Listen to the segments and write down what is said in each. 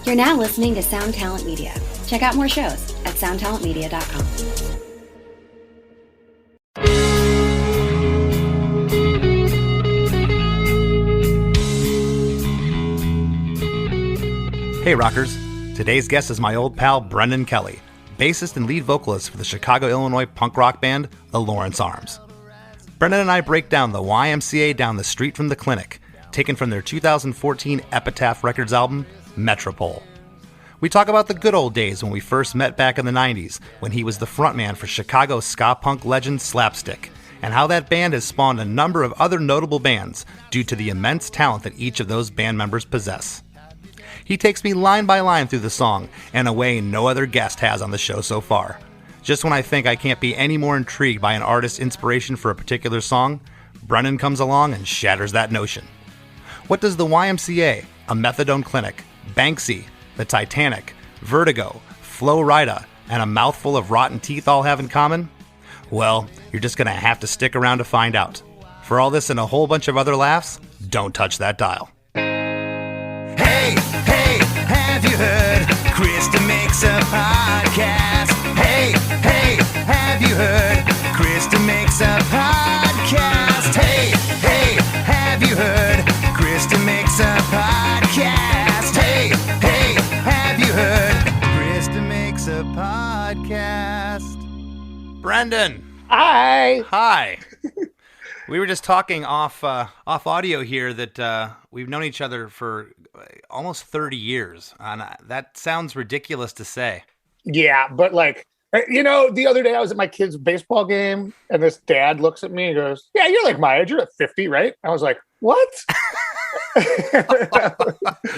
You're now listening to Sound Talent Media. Check out more shows at soundtalentmedia.com. Hey rockers, today's guest is my old pal Brendan Kelly, bassist and lead vocalist for the Chicago, Illinois punk rock band, the Lawrence Arms. Brendan and I break down the YMCA down the street from the clinic, taken from their 2014 Epitaph Records album, Metropole. We talk about the good old days when we first met back in the 90s, when he was the frontman for Chicago ska punk legend Slapstick, and how that band has spawned a number of other notable bands due to the immense talent that each of those band members possess. He takes me line by line through the song in a way no other guest has on the show so far. Just when I think I can't be any more intrigued by an artist's inspiration for a particular song, Brendan comes along and shatters that notion. What does the YMCA, a methadone clinic, Banksy, the Titanic, Vertigo, Flo Rida, and a mouthful of rotten teeth all have in common? Well, you're just going to have to stick around to find out. For all this and a whole bunch of other laughs, don't touch that dial. Hey, have you heard? Krista makes a podcast. Hey, have you heard? Krista makes a podcast. Hey, have you heard? Krista makes a podcast. Hey, have you heard? Krista makes a podcast. Brendan! Hi! We were just talking off audio here that we've known each other for almost 30 years, and that sounds ridiculous to say. Yeah, but the other day I was at my kid's baseball game, and this dad looks at me and goes, "Yeah, you're like my age. You're at 50, right?" I was like, "What?"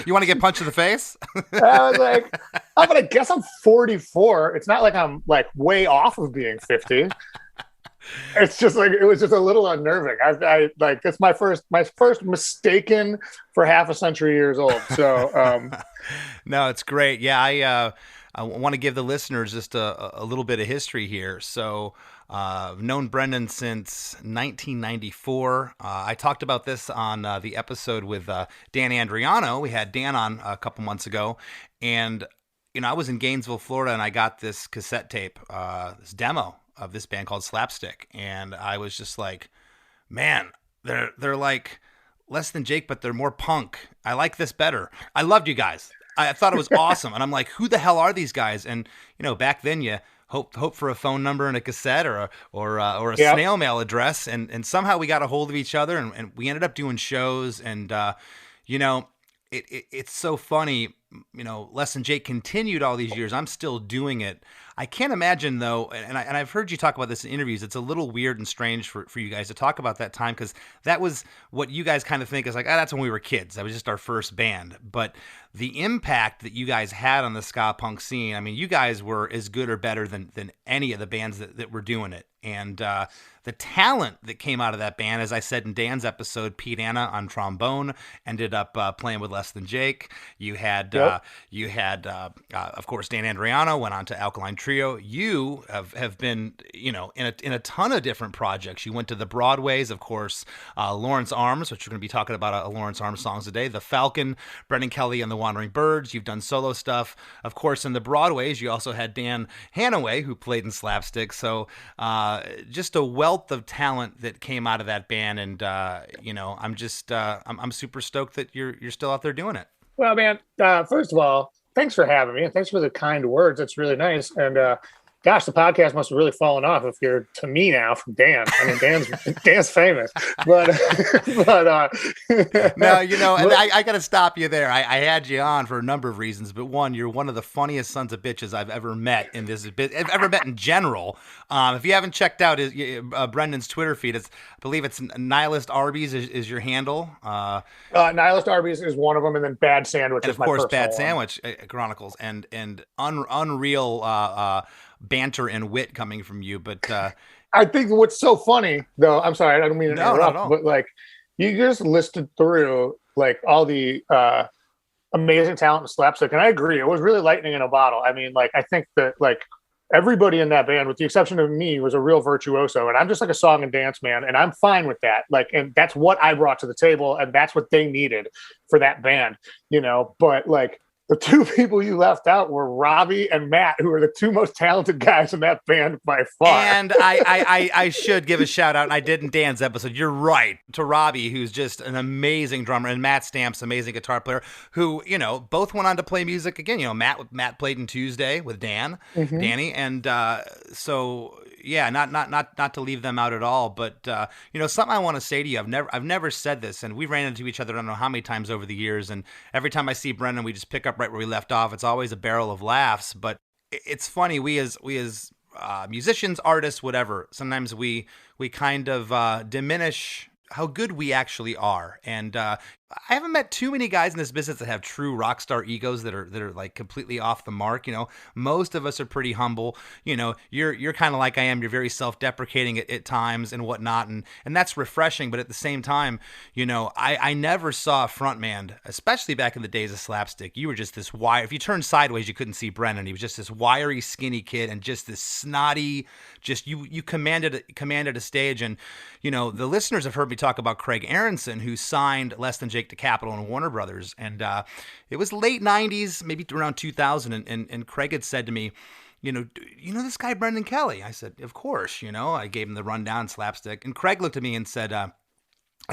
You want to get punched in the face? I was like, "Oh, but I guess I'm 44. It's not like I'm like way off of being 50." It's just like it was just a little unnerving. I like it's my first mistaken for half a century years old. So no, it's great. Yeah, I want to give the listeners just a little bit of history here. So I've known Brendan since 1994. I talked about this on the episode with Dan Andriano. We had Dan on a couple months ago, and I was in Gainesville, Florida, and I got this cassette tape, this demo of this band called Slapstick, and I was just like, man, they're like less than Jake, but they're more punk. I like this better. I loved you guys. I thought it was awesome, and I'm like, who the hell are these guys? And back then you hope for a phone number and a cassette or a Yep. snail mail address, and somehow we got a hold of each other, and we ended up doing shows, and it's so funny. Less than Jake continued all these years. I'm still doing it. I can't imagine, though, and I've heard you talk about this in interviews, it's a little weird and strange for you guys to talk about that time, because that was what you guys kind of think is like, that's when we were kids. That was just our first band. But the impact that you guys had on the ska punk scene, I mean, you guys were as good or better than any of the bands that were doing it. And the talent that came out of that band, as I said in Dan's episode, Pete Anna on trombone ended up playing with Less Than Jake. You had, of course, Dan Andriano went on to Alkaline Trio. You have been, in a ton of different projects. You went to the Broadways, of course, Lawrence Arms, which we're going to be talking about a Lawrence Arms songs today. The Falcon, Brendan Kelly and the Wandering Birds. You've done solo stuff. Of course, in the Broadways, you also had Dan Hanaway, who played in Slapstick. So just a wealth of talent that came out of that band. And, I'm just, I'm super stoked that you're still out there doing it. well, man, first of all, thanks for having me, and thanks for the kind words. That's really nice. And gosh, the podcast must have really fallen off if you're to me now from Dan. I mean, Dan's famous, but no, and I got to stop you there. I had you on for a number of reasons, but one, you're one of the funniest sons of bitches I've ever met in this, ever met in general. If you haven't checked out Brendan's Twitter feed, I believe it's Nihilist Arby's is your handle. Nihilist Arby's is one of them, and then Bad Sandwich and is of my course personal Bad one. Sandwich Chronicles, and unreal banter and wit coming from you. But I think what's so funny, though, I'm sorry, I don't mean to No, interrupt, not at all. but like you just listed through like all the amazing talent in Slapstick, and I agree, it was really lightning in a bottle. I mean, like I think that like everybody in that band, with the exception of me, was a real virtuoso, and I'm just like a song and dance man, and I'm fine with that. Like, and that's what I brought to the table, and that's what they needed for that band, But like, the two people you left out were Robbie and Matt, who are the two most talented guys in that band by far. And I should give a shout out, and I did in Dan's episode. You're right, to Robbie, who's just an amazing drummer, and Matt Stamps, amazing guitar player, who, you know, both went on to play music again. You know, Matt played in Tuesday with Danny, and so yeah, not to leave them out at all, but you know, something I want to say to you. I've never said this, and we ran into each other I don't know how many times over the years, and every time I see Brendan, we just pick up right where we left off. It's always a barrel of laughs, but it's funny. We as musicians, artists, whatever, sometimes we kind of diminish how good we actually are. And I haven't met too many guys in this business that have true rock star egos that are like completely off the mark. You know, most of us are pretty humble. You know, you're kind of like I am. You're very self-deprecating at times and whatnot, and that's refreshing. But at the same time, you know, I never saw a frontman, especially back in the days of Slapstick. You were just this wire. If you turned sideways, you couldn't see Brennan. He was just this wiry, skinny kid, and just this snotty. Just you commanded a stage. And you know, the listeners have heard me talk about Craig Aronson, who signed Less Than Jake to Capitol and Warner Brothers, and it was late '90s, maybe around 2000, and Craig had said to me, you know this guy Brendan Kelly? I said, of course. You know, I gave him the rundown, Slapstick, and Craig looked at me and said, that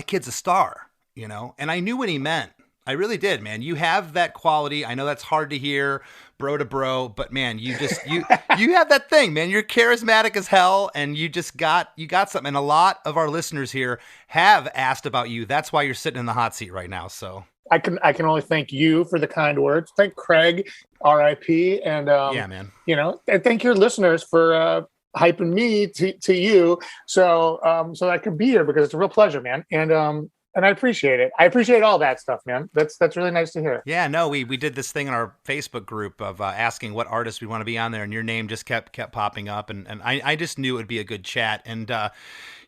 kid's a star. You know, and I knew what he meant. I really did, man. You have that quality. I know that's hard to hear, bro to bro, but man, you have that thing, man. You're charismatic as hell, and you got something. And a lot of our listeners here have asked about you. That's why you're sitting in the hot seat right now. So I can only thank you for the kind words. Thank Craig, R.I.P. And yeah, man. You know, and thank your listeners for hyping me to you, so I could be here, because it's a real pleasure, man. And I appreciate it. I appreciate all that stuff, man. That's really nice to hear. Yeah, no, we did this thing in our Facebook group of asking what artists we want to be on there, and your name just kept popping up, and I just knew it would be a good chat. And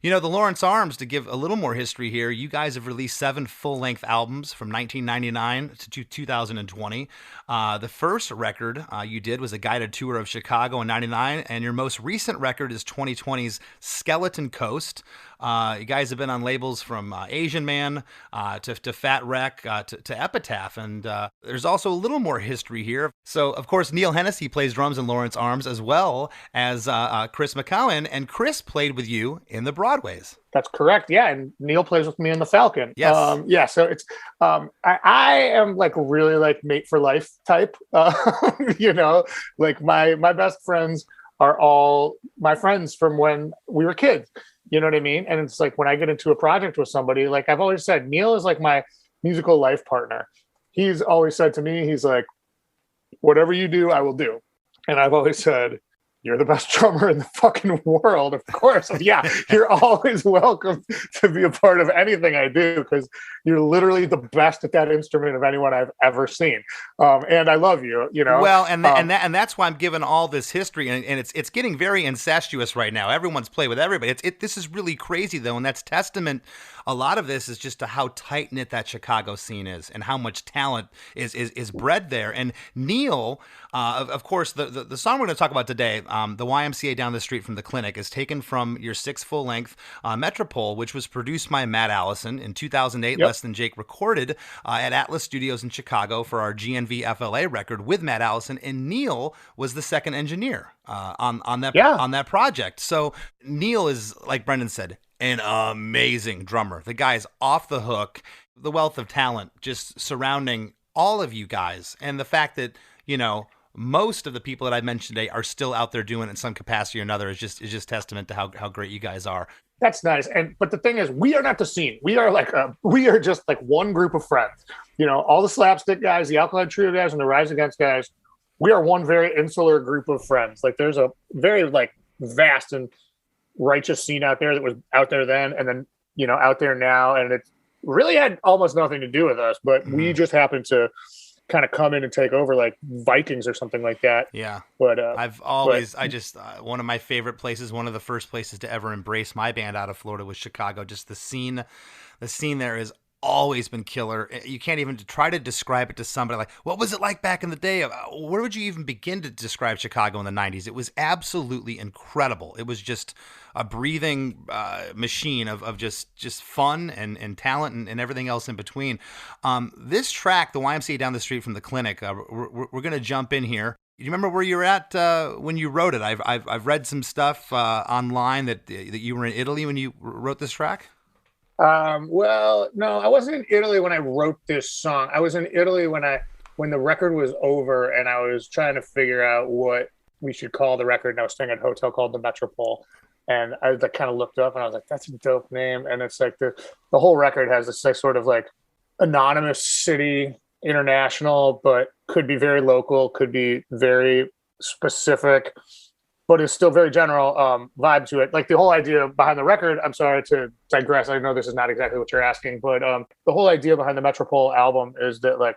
you know, the Lawrence Arms, to give a little more history here, you guys have released 7 full-length albums from 1999 to 2020. The first record you did was a guided tour of Chicago in '99, and your most recent record is 2020's Skeleton Coast. You guys have been on labels from Asian Man to Fat Wreck to Epitaph, and there's also a little more history here. So, of course, Neil Hennessy plays drums in Lawrence Arms, as well as Chris McCowan, and Chris played with you in the Broadways. That's correct. Yeah, and Neil plays with me in the Falcon. Yes. Yeah. So it's I am like really like mate for life type. You know, like my best friends are all my friends from when we were kids. You know what I mean? And it's like when I get into a project with somebody, like I've always said, Neil is like my musical life partner. He's always said to me, he's like, whatever you do, I will do. And I've always said, you're the best drummer in the fucking world, of course. Yeah, you're always welcome to be a part of anything I do, because you're literally the best at that instrument of anyone I've ever seen. And I love you, you know. Well, and that's why I'm giving all this history, and it's getting very incestuous right now. Everyone's playing with everybody. This is really crazy, though, and that's testament. A lot of this is just to how tight knit that Chicago scene is, and how much talent is bred there. And Neil, of course, the song we're going to talk about today, the YMCA down the street from the clinic, is taken from your 6 full-length Metropole, which was produced by Matt Allison in 2008. Yep. Less Than Jake recorded at Atlas Studios in Chicago for our GNV FLA record with Matt Allison, and Neil was the second engineer on that project. So Neil is, like Brendan said, an amazing drummer. The guy's off the hook. The wealth of talent just surrounding all of you guys, and the fact that, you know, most of the people that I mentioned today are still out there doing it in some capacity or another is just testament to how great you guys are. That's nice. But the thing is, we are not the scene. We are just like one group of friends. You know, all the Slapstick guys, the Alkaline Trio guys, and the Rise Against guys. We are one very insular group of friends. Like there's a very like vast and righteous scene out there that was out there then, and then, you know, out there now, and it really had almost nothing to do with us, but we just happened to kind of come in and take over like Vikings or something like that. Yeah. But one of my favorite places, one of the first places to ever embrace my band out of Florida was Chicago. Just the scene there is always been killer. You can't even try to describe it to somebody like, what was it like back in the day? Where would you even begin to describe Chicago in the 90s? It was absolutely incredible. It was just a breathing machine of just fun and talent and everything else in between. This track, the YMCA Down the Street from the Clinic, we're going to jump in here. Do you remember where you were at when you wrote it? I've read some stuff online that you were in Italy when you wrote this track. Well, no, I wasn't in Italy when I wrote this song. I was in Italy when the record was over, and I was trying to figure out what we should call the record. And I was staying at a hotel called the Metropole, and I like kind of looked up and I was like, "That's a dope name." And it's like the whole record has this like sort of like anonymous city, international, but could be very local, could be very specific, but it's still very general vibe to it. Like the whole idea behind the record, I'm sorry to digress. I know this is not exactly what you're asking, but the whole idea behind the Metropole album is that like,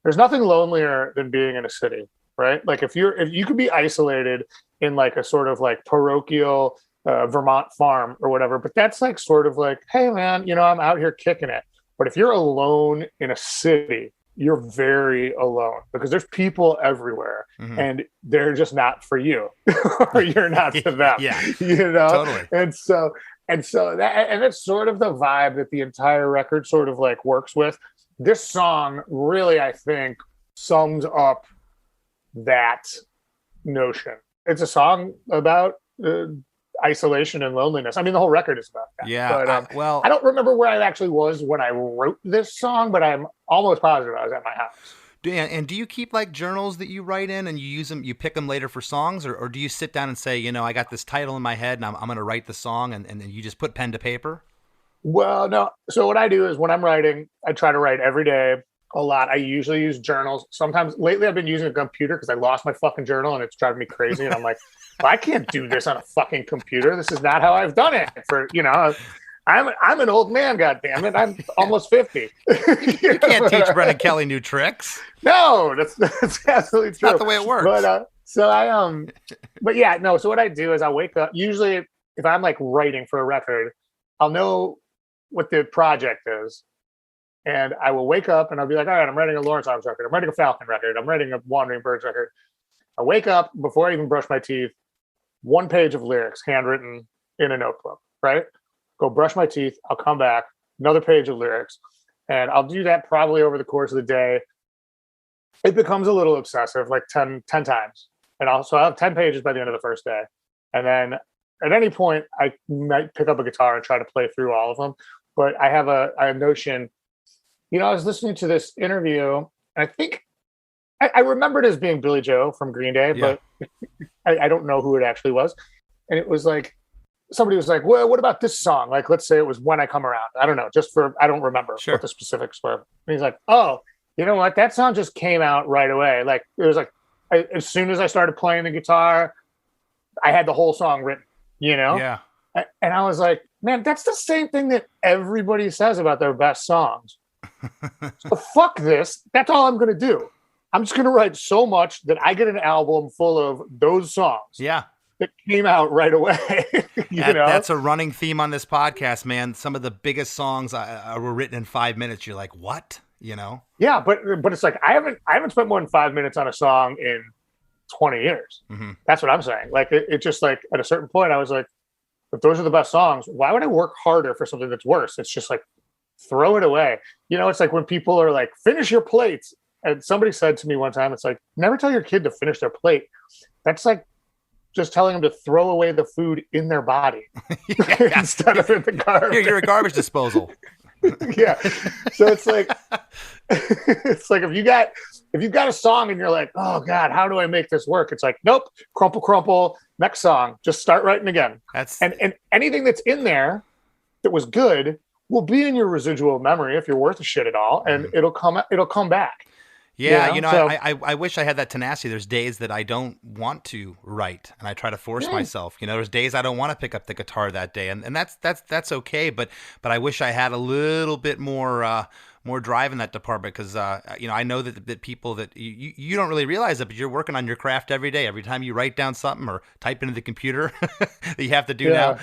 there's nothing lonelier than being in a city, right? Like if you could be isolated in like a sort of like parochial Vermont farm or whatever, but that's like sort of like, hey man, I'm out here kicking it. But if you're alone in a city, you're very alone because there's people everywhere and they're just not for you or you're not for them. Yeah, totally. And so that's sort of the vibe that the entire record sort of like works with. This song really, I think, sums up that notion. It's a song about isolation and loneliness. I mean, the whole record is about that. Yeah. But, I don't remember where I actually was when I wrote this song, but I'm almost positive I was at my house. And do you keep like journals that you write in and you use them, you pick them later for songs, or do you sit down and say, I got this title in my head and I'm going to write the song, and then you just put pen to paper? Well, no. So what I do is when I'm writing, I try to write every day a lot. I usually use journals. Sometimes lately I've been using a computer because I lost my fucking journal and it's driving me crazy. And I'm like, well, I can't do this on a fucking computer. This is not how I've done it for, I'm an old man, goddammit. I'm almost 50. You can't teach Brennan Kelly new tricks. No, that's absolutely true. Not the way it works. But so what I do is I wake up. Usually if I'm like writing for a record, I'll know what the project is. And I will wake up and I'll be like, all right, I'm writing a Lawrence Arms record. I'm writing a Falcon record. I'm writing a Wandering Birds record. I wake up before I even brush my teeth, 1 page of lyrics handwritten in a notebook, right? Go brush my teeth. I'll come back, another page of lyrics. And I'll do that probably over the course of the day. It becomes a little obsessive, like 10 times. And I'll have 10 pages by the end of the first day. And then at any point, I might pick up a guitar and try to play through all of them. But I have a notion. I was listening to this interview, and I think I remember it as being Billy Joe from Green Day, but I don't know who it actually was. And it was like, somebody was like, well, what about this song? Like, let's say it was When I Come Around. I don't know, I don't remember what the specifics were. And he's like, oh, you know what? That song just came out right away. Like, it was like, as soon as I started playing the guitar, I had the whole song written, Yeah. And I was like, man, that's the same thing that everybody says about their best songs. So fuck this. That's all I'm going to do. I'm just going to write so much that I get an album full of those songs. Yeah. That came out right away. That's a running theme on this podcast, man. Some of the biggest songs were written in 5 minutes. You're like, what? Yeah, but it's like I haven't spent more than 5 minutes on a song in 20 years. Mm-hmm. That's what I'm saying. Like it just like at a certain point, I was like, if those are the best songs, why would I work harder for something that's worse? It's just like throw it away. It's like when people are like, finish your plates. And somebody said to me one time, it's like, never tell your kid to finish their plate. That's like just telling them to throw away the food in their body instead of in the garbage. You're a garbage disposal. Yeah. So it's like if you got a song and you're like, oh God, how do I make this work? It's like, nope, crumple, next song, just start writing again. And anything that's in there that was good will be in your residual memory if you're worth a shit at all, and it'll come back. Yeah, I wish I had that tenacity. There's days that I don't want to write, and I try to force myself. There's days I don't want to pick up the guitar that day, and that's okay. But I wish I had a little bit more drive in that department, because I know that people that you don't really realize it, but you're working on your craft every day. Every time you write down something or type into the computer that you have to do now.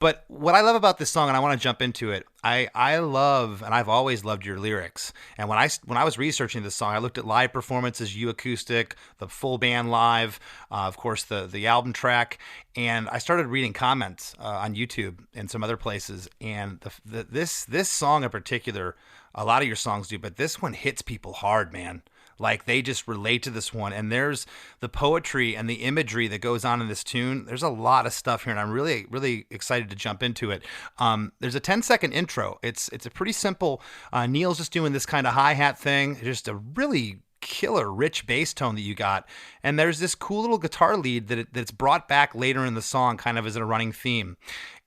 But what I love about this song, and I want to jump into it, I love, and I've always loved your lyrics. And when I was researching this song, I looked at live performances, you acoustic, the full band live, of course the album track, and I started reading comments on YouTube and some other places. And this song in particular, a lot of your songs do, but this one hits people hard, man. Like they just relate to this one, and there's the poetry and the imagery that goes on in this tune. There's a lot of stuff here, and I'm really, really excited to jump into it. There's a 10-second intro. It's a pretty simple. Neil's just doing this kind of hi-hat thing, just a really killer, rich bass tone that you got, and there's this cool little guitar lead that's brought back later in the song, kind of as a running theme,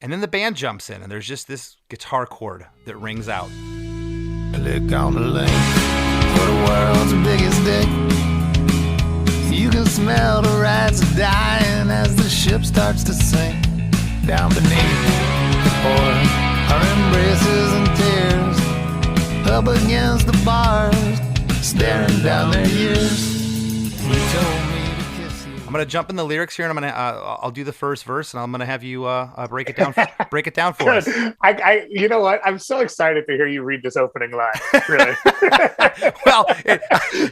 and then the band jumps in, and there's just this guitar chord that rings out. Click on the link for the world's biggest dick. You can smell the rats dying as the ship starts to sink. Down beneath the pour are embraces and tears. Up against the bars, staring down their years. You told me to kiss you. I'm gonna jump in the lyrics here, and I'll do the first verse, and I'm gonna have you break it down. Break it down for us. You know what? I'm so excited to hear you read this opening line. Really. Well,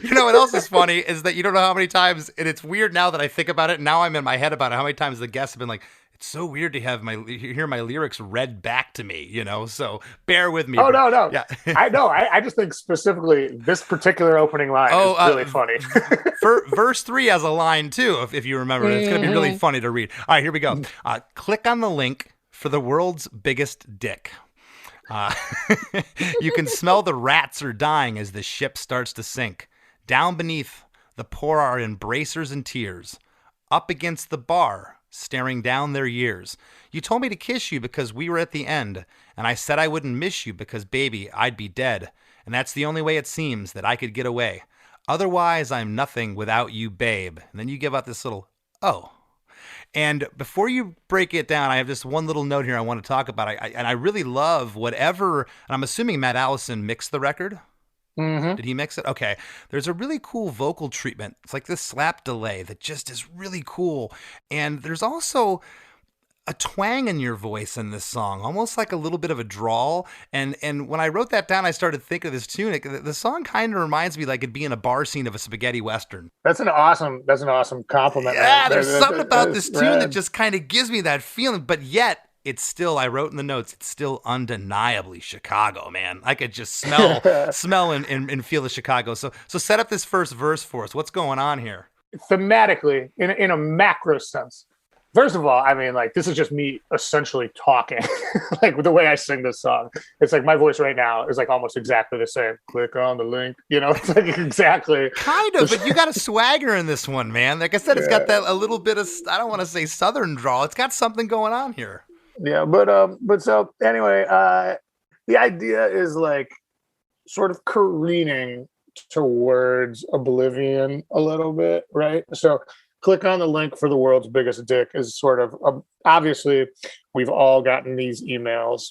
you know what else is funny is that you don't know how many times, and it's weird now that I think about it. Now I'm in my head about it. How many times the guests have been like, "It's so weird to hear my lyrics read back to me," you know. So bear with me. Oh no. Yeah. I know. I just think specifically this particular opening line is really funny. Verse 3 has a line too, if you remember. It's going to be really funny to read. All right, here we go. Click on the link for the world's biggest dick. You can smell the rats are dying as the ship starts to sink. Down beneath, the poor are in bracers and tears. Up against the bar, staring down their years. You told me to kiss you because we were at the end, and I said I wouldn't miss you because, baby, I'd be dead. And that's the only way it seems that I could get away. Otherwise, I'm nothing without you, babe. And then you give out this little, oh. And before you break it down, I have just one little note here I want to talk about. I really love whatever, and I'm assuming Matt Allison mixed the record. Mm-hmm. Did he mix it? Okay. There's a really cool vocal treatment. It's like this slap delay that just is really cool. And there's also a twang in your voice in this song, almost like a little bit of a drawl. And when I wrote that down, I started thinking of this tune. The song kind of reminds me like it'd be in a bar scene of a spaghetti western. That's an awesome compliment. Yeah, there's something about this tune that just kind of gives me that feeling, but yet it's still, I wrote in the notes, it's still undeniably Chicago, man. I could just smell and feel the Chicago. So set up this first verse for us. What's going on here? Thematically, in a macro sense. First of all, I mean, like, this is just me essentially talking, like, with the way I sing this song. It's like my voice right now is like almost exactly the same. Click on the link, you know, it's like exactly. Kind of, but you got a swagger in this one, man. Like I said, it's got that a little bit of, I don't want to say Southern drawl. It's got something going on here. Yeah, but so anyway, the idea is like sort of careening towards oblivion a little bit, right? So click on the link for the world's biggest dick is sort of obviously we've all gotten these emails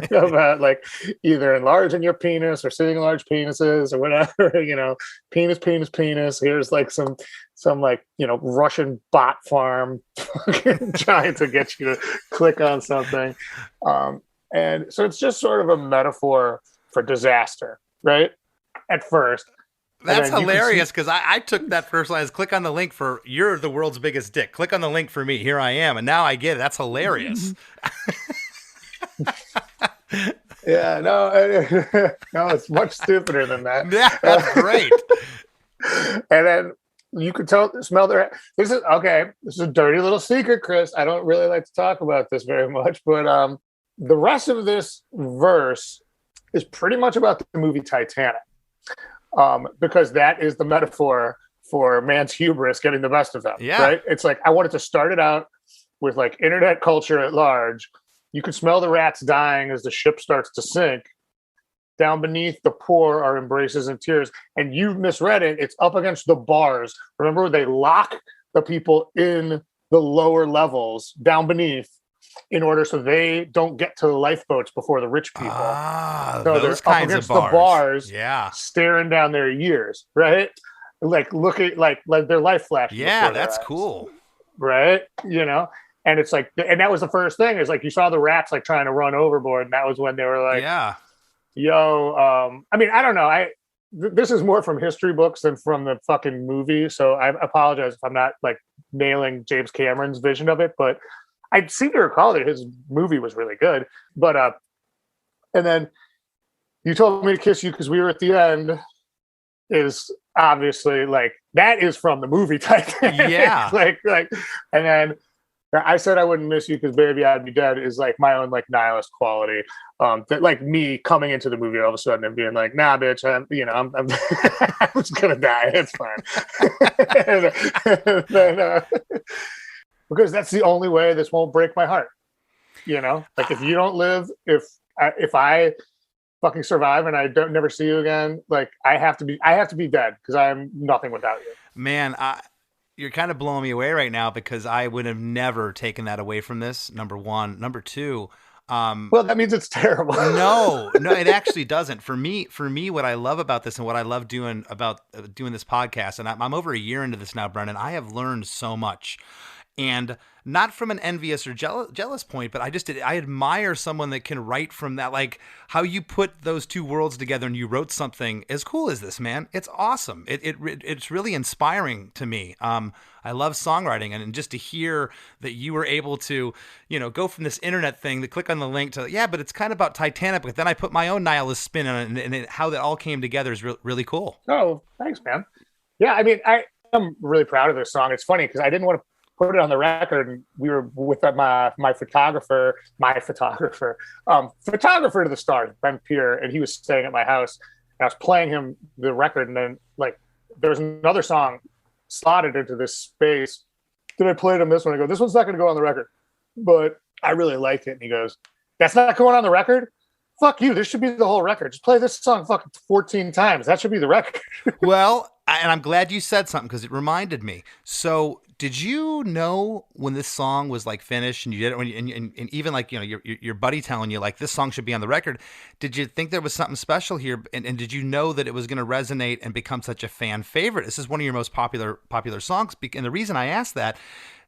about like either enlarging your penis or seeing large penises or whatever, you know, penis. Here's like some like, you know, Russian bot farm trying to get you to click on something. And so it's just sort of a metaphor for disaster, right? At first. That's hilarious because I took that first line as click on the link for you're the world's biggest dick. Click on the link for me. Here I am. And now I get it. That's hilarious. Yeah, no, it's much stupider than that. Yeah, that's great. And then you could smell their. This is okay. This is a dirty little secret, Chris. I don't really like to talk about this very much, but the rest of this verse is pretty much about the movie Titanic. Because that is the metaphor for man's hubris getting the best of them. Yeah. Right. It's like, I wanted to start it out with like internet culture at large. You can smell the rats dying as the ship starts to sink. Down beneath, the poor are embraces and tears. And you misread it. It's up against the bars. Remember, they lock the people in the lower levels down beneath in order so they don't get to the lifeboats before the rich people. So those they're kinds up against of bars. The bars, yeah, staring down their years, right? Like looking like their life flashes. Yeah, that's cool. Right? You know, And it's like, and that was the first thing is like, you saw the rats like trying to run overboard. And that was when they were like, Yeah. yo, I mean, I don't know. This is more from history books than from the fucking movie. So I apologize if I'm not like nailing James Cameron's vision of it, but I seem to recall that his movie was really good. But, and then You Told Me to Kiss You Because We Were at the End is obviously like, that is from the movie Titanic. Yeah. like, and then I Said I Wouldn't Miss You Because Baby I'd Be Dead is like my own like nihilist quality. That like me coming into the movie all of a sudden and being like, nah, bitch, I'm I'm just gonna die. It's fine. and then, because that's the only way this won't break my heart. You know, like if you don't live, if I fucking survive and I don't never see you again, like I have to be dead because I'm nothing without you. Man, you're kind of blowing me away right now because I would have never taken that away from this. Number one. Number two. Well, that means it's terrible. No, it actually doesn't. For me, what I love about this and what I love doing about doing this podcast, and I'm over a year into this now, Brendan, I have learned so much. And not from an envious or jealous point, but I admire someone that can write from that, like how you put those two worlds together and you wrote something as cool as this, man. It's awesome. It's really inspiring to me. I love songwriting, and just to hear that you were able to, go from this internet thing, to click on the link to, yeah, but it's kind of about Titanic, but then I put my own nihilist spin on it, and how that all came together is really cool. Oh, thanks, man. Yeah, I mean, I'm really proud of this song. It's funny because I didn't want to put it on the record, and we were with my photographer to the stars, Ben Peter, and he was staying at my house, and I was playing him the record, and then like there was another song slotted into this space. Then I played him this one. I go, this one's not going to go on the record, but I really like it. And he goes, that's not going on the record? Fuck you. This should be the whole record. Just play this song fucking 14 times. That should be the record. Well, and I'm glad you said something because it reminded me. So did you know when this song was like finished and you did it, and even like, your buddy telling you like this song should be on the record, did you think there was something special here? And did you know that it was going to resonate and become such a fan favorite? This is one of your most popular songs. And the reason I asked that,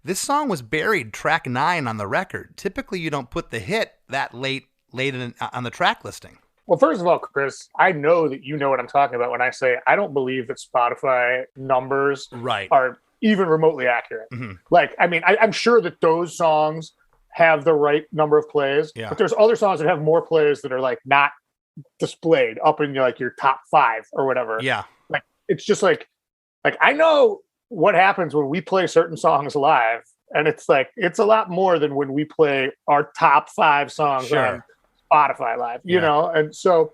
this song was buried track 9 on the record. Typically you don't put the hit that late on the track listing. Well, first of all, Chris, I know that you know what I'm talking about when I say I don't believe that Spotify numbers are even remotely accurate. Mm-hmm. Like, I mean, I'm sure that those songs have the right number of plays, but there's other songs that have more plays that are like not displayed up in like your top 5 or whatever. Yeah. Like, it's just like I know what happens when we play certain songs live, and it's like, it's a lot more than when we play our top 5 songs on Spotify live, you know? And so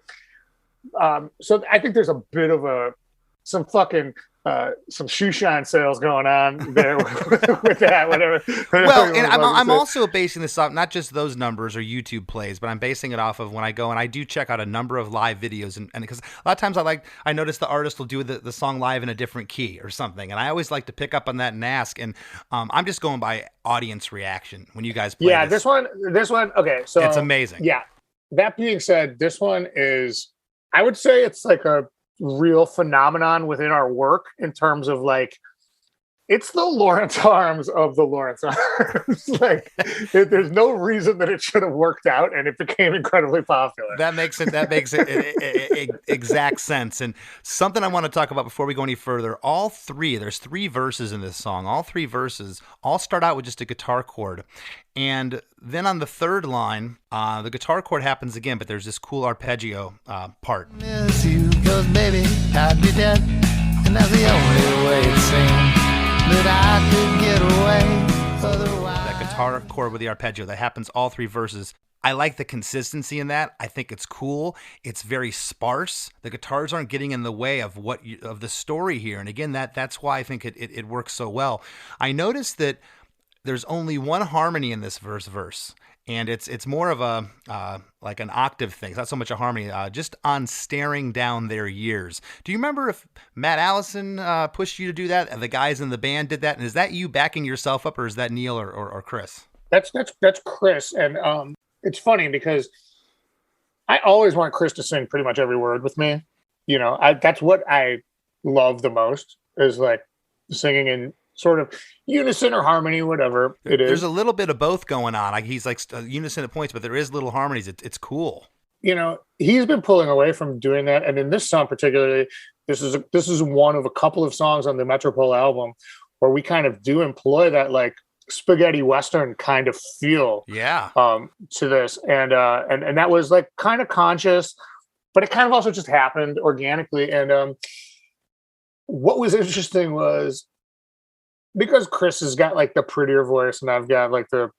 I think there's a bit of some fucking, some shoe shine sales going on there with that, whatever. Well, and I'm also basing this off not just those numbers or YouTube plays, but I'm basing it off of when I go and I do check out a number of live videos, and because a lot of times I notice the artist will do the song live in a different key or something, and I always like to pick up on that and ask. And I'm just going by audience reaction when you guys play. Yeah, this one. Okay, so it's amazing. Yeah. That being said, this one is, I would say it's like a real phenomenon within our work in terms of like, it's the Lawrence Arms of the Lawrence Arms. Like, there's no reason that it should have worked out, and it became incredibly popular. That makes it exact sense. And something I want to talk about before we go any further, there's 3 verses in this song. All 3 verses all start out with just a guitar chord. And then on the 3rd line, the guitar chord happens again, but there's this cool arpeggio part. Miss you, 'cause baby, I'd be dead. And that's the only way it seems that I could get away otherwise. That guitar chord with the arpeggio, that happens all 3 verses. I like the consistency in that. I think it's cool. It's very sparse. The guitars aren't getting in the way of of the story here. And again, that's why I think it works so well. I noticed that there's only one harmony in this verse, and it's more of a like an octave thing. It's not so much a harmony, just on staring down their years. Do you remember if Matt Allison pushed you to do that, and the guys in the band did that? And is that you backing yourself up, or is that Neil or Chris? That's Chris, and it's funny because I always want Chris to sing pretty much every word with me. That's what I love the most, is like singing and sort of unison or harmony, whatever it is. There's a little bit of both going on. Like he's like unison at points, but there is little harmonies. It's cool. You know, he's been pulling away from doing that. And in this song particularly, this is one of a couple of songs on the Metropole album where we kind of do employ that like spaghetti Western kind of feel to this. And that was like kind of conscious, but it kind of also just happened organically. And what was interesting was because Chris has got like the prettier voice and I've got like the,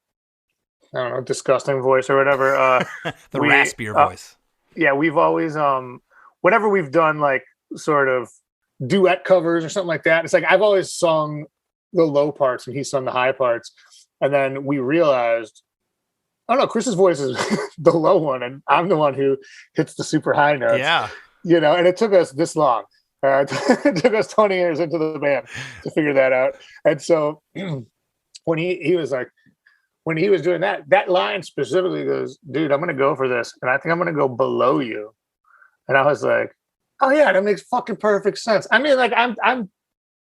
I don't know, disgusting voice or whatever. The raspier voice. Yeah, we've always, whenever we've done like sort of duet covers or something like that, it's like I've always sung the low parts and he sung the high parts. And then we realized, oh no, Chris's voice is the low one and I'm the one who hits the super high notes. Yeah. You know, and it took us this long. It took us 20 years into the band to figure that out. And so when he was like, when he was doing that line specifically goes, dude, I'm going to go for this. And I think I'm going to go below you. And I was like, oh yeah, that makes fucking perfect sense. I mean, like I'm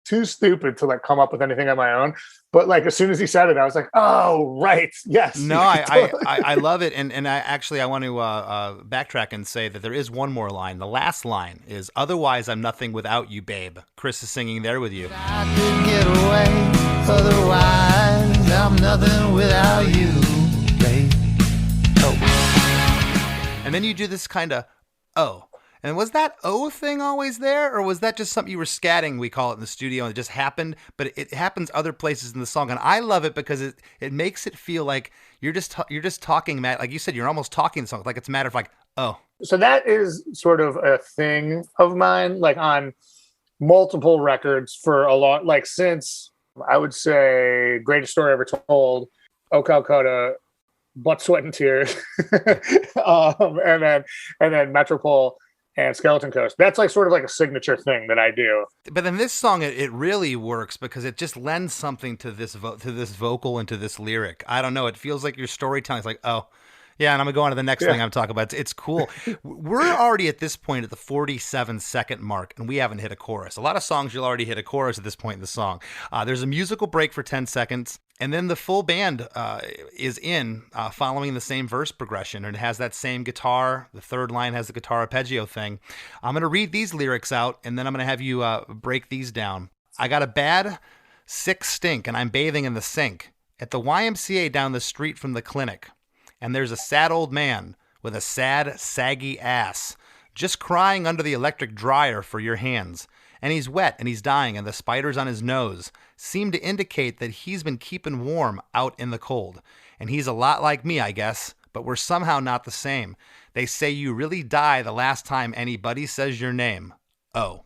too stupid to like come up with anything on my own. But like, as soon as he said it, I was like, oh, right. Yes. No, I love it. And I want to backtrack and say that there is one more line. The last line is, otherwise I'm nothing without you, babe. Chris is singing there with you. I could get away, otherwise I'm nothing without you, babe. Oh. And then you do this kind of, oh. And was that O thing always there, or was that just something you were scatting, we call it in the studio, and it just happened? But it happens other places in the song, and I love it because it makes it feel like you're just talking, Matt. Like you said, you're almost talking the song, like it's a matter of like, oh. So that is sort of a thing of mine, like on multiple records for a long, like since I would say Greatest Story Ever Told, Oh Calcutta, Blood, Sweat and Tears, and then Metropole and Skeleton Coast. That's like sort of like a signature thing that I do. But in this song, it really works because it just lends something to this vocal and to this lyric. I don't know. It feels like your storytelling is like, oh, yeah, and I'm going to go on to the next thing I'm talking about. It's cool. We're already at this point at the 47-second mark, and we haven't hit a chorus. A lot of songs, you'll already hit a chorus at this point in the song. There's a musical break for 10 seconds, and then the full band is following the same verse progression, and it has that same guitar. The third line has the guitar arpeggio thing. I'm going to read these lyrics out, and then I'm going to have you break these down. I got a bad, sick stink, and I'm bathing in the sink at the YMCA down the street from the clinic. And there's a sad old man with a sad, saggy ass, just crying under the electric dryer for your hands. And he's wet and he's dying, and the spiders on his nose seem to indicate that he's been keeping warm out in the cold. And he's a lot like me, I guess, but we're somehow not the same. They say you really die the last time anybody says your name. Oh.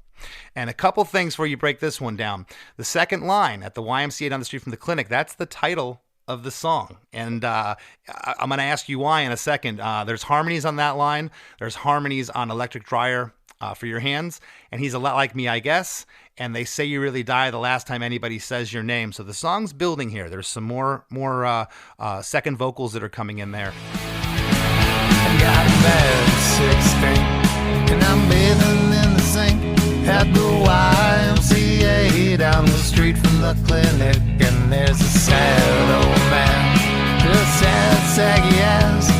And a couple things before you break this one down. The second line, at the YMCA down the street from the clinic, that's the title of the song. And I'm going to ask you why in a second. There's harmonies on that line. There's harmonies on Electric Dryer for your hands. And he's a lot like me, I guess. And they say you really die the last time anybody says your name. So the song's building here. There's some more second vocals that are coming in there. I got a bad sick stink, and I'm bathing in the sink at the YMCA down the street from the clinic. And there's a sad old man, just sad, saggy ass,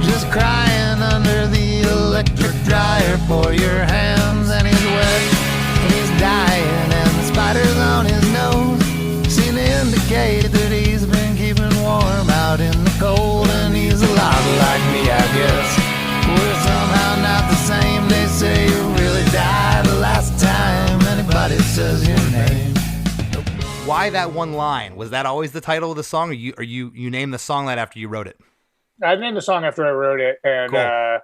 just crying under the electric dryer for your hands. And he's wet, and he's dying, and the spiders on his nose seem to indicate that he's been keeping warm out in the cold. And he's a lot like me, I guess. We're somehow not the same. They say you really died the last time anybody says your name. Why that one line? Was that always the title of the song, or you named the song that after you wrote it? I named the song after I wrote it, and cool.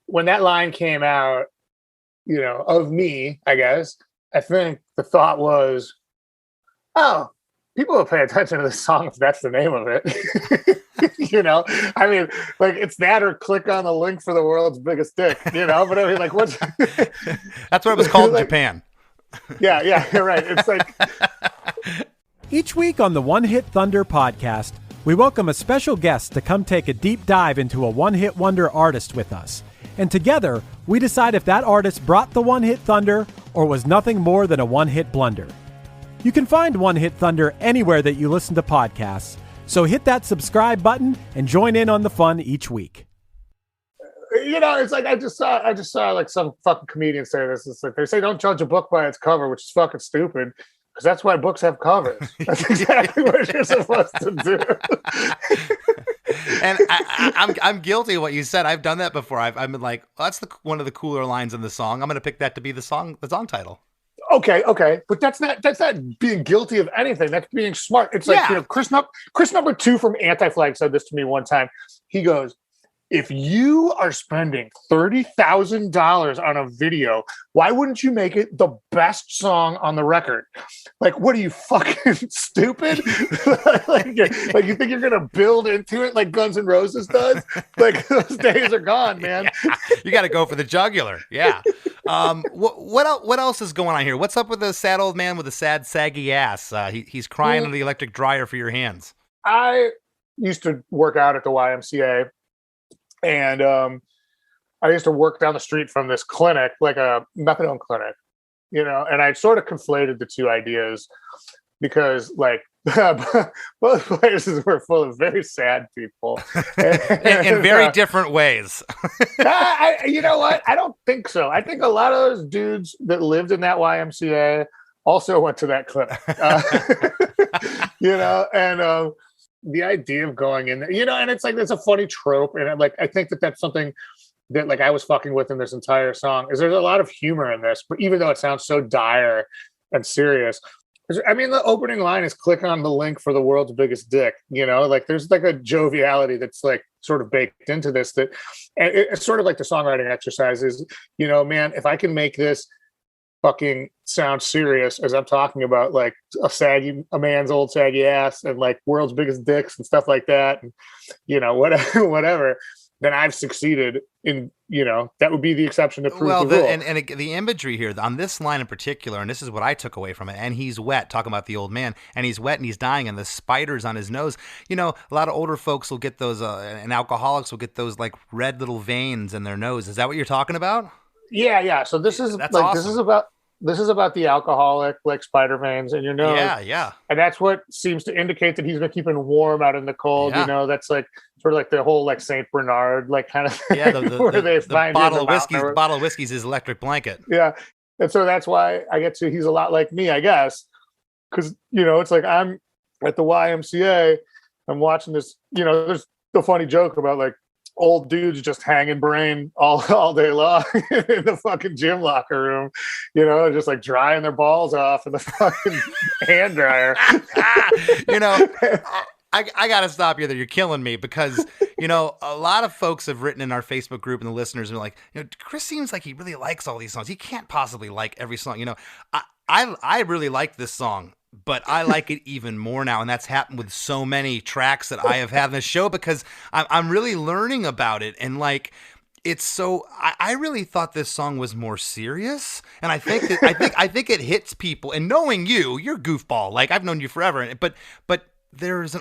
When that line came out, you know, of me, I guess, I think the thought was, oh, people will pay attention to this song if that's the name of it. You know, I mean, like it's that or click on the link for the world's biggest dick, you know, but I mean, like what's that's what it was called like, in Japan. Yeah, you're right. It's like each week on the One Hit Thunder podcast, we welcome a special guest to come take a deep dive into a one-hit wonder artist with us. And together, we decide if that artist brought the one-hit thunder or was nothing more than a one-hit blunder. You can find One Hit Thunder anywhere that you listen to podcasts, so hit that subscribe button and join in on the fun each week. It's like I just saw like some fucking comedian say this. It's like they say don't judge a book by its cover, which is fucking stupid because that's why books have covers. That's exactly what you're supposed to do. And I'm guilty of what you said. I've done that before. I've been like, well, that's one of the cooler lines in the song. I'm going to pick that to be the song title. Okay, but that's not being guilty of anything. That's being smart. It's like Chris number 2 from Anti-Flag said this to me one time. He goes, if you are spending $30,000 on a video, why wouldn't you make it the best song on the record? Like, what are you, fucking stupid? like you think you're gonna build into it like Guns N' Roses does? Like, those days are gone, man. Yeah. You got to go for the jugular. Yeah. What else is going on here? What's up with the sad old man with the sad, saggy ass? He's crying on the electric dryer for your hands. I used to work out at the YMCA. And I used to work down the street from this clinic, like a methadone clinic, and I sort of conflated the two ideas because, like, both places were full of very sad people in very different ways. You know what? I don't think so. I think a lot of those dudes that lived in that YMCA also went to that clinic, and the idea of going in there, and it's like, it's a funny trope. And I think that's something that like I was fucking with in this entire song is there's a lot of humor in this, but even though it sounds so dire and serious, I mean, the opening line is click on the link for the world's biggest dick, like there's like a joviality that's like sort of baked into this and it's sort of like the songwriting exercise is, man, if I can make this fucking sound serious as I'm talking about like a man's old saggy ass and like world's biggest dicks and stuff like that, and whatever, then I've succeeded in, that would be the exception to prove the rule. And the imagery here on this line in particular, and this is what I took away from it, and he's wet, talking about the old man, and he's wet and he's dying and the spiders on his nose. A lot of older folks will get those and alcoholics will get those like red little veins in their nose. Is that what you're talking about? Yeah. So this is That's like awesome. This is about the alcoholic, like spider veins in your nose. Yeah. And that's what seems to indicate that he's been keeping warm out in the cold. Yeah. That's like sort of like the whole like Saint Bernard like kind of thing. Yeah, where they find bottle of whiskey's his electric blanket. Yeah, and so that's why I get to. He's a lot like me, I guess, because it's like I'm at the YMCA. I'm watching this. There's the funny joke about like old dudes just hanging brain all day long in the fucking gym locker room, just like drying their balls off in the fucking hand dryer. I got to stop you there. You're killing me because, a lot of folks have written in our Facebook group and the listeners are like, Chris seems like he really likes all these songs. He can't possibly like every song. I really like this song, but I like it even more now. And that's happened with so many tracks that I have had in the show because I'm really learning about it. And like, it's so, I really thought this song was more serious. And I think it hits people. And knowing you're goofball. Like I've known you forever, but there's an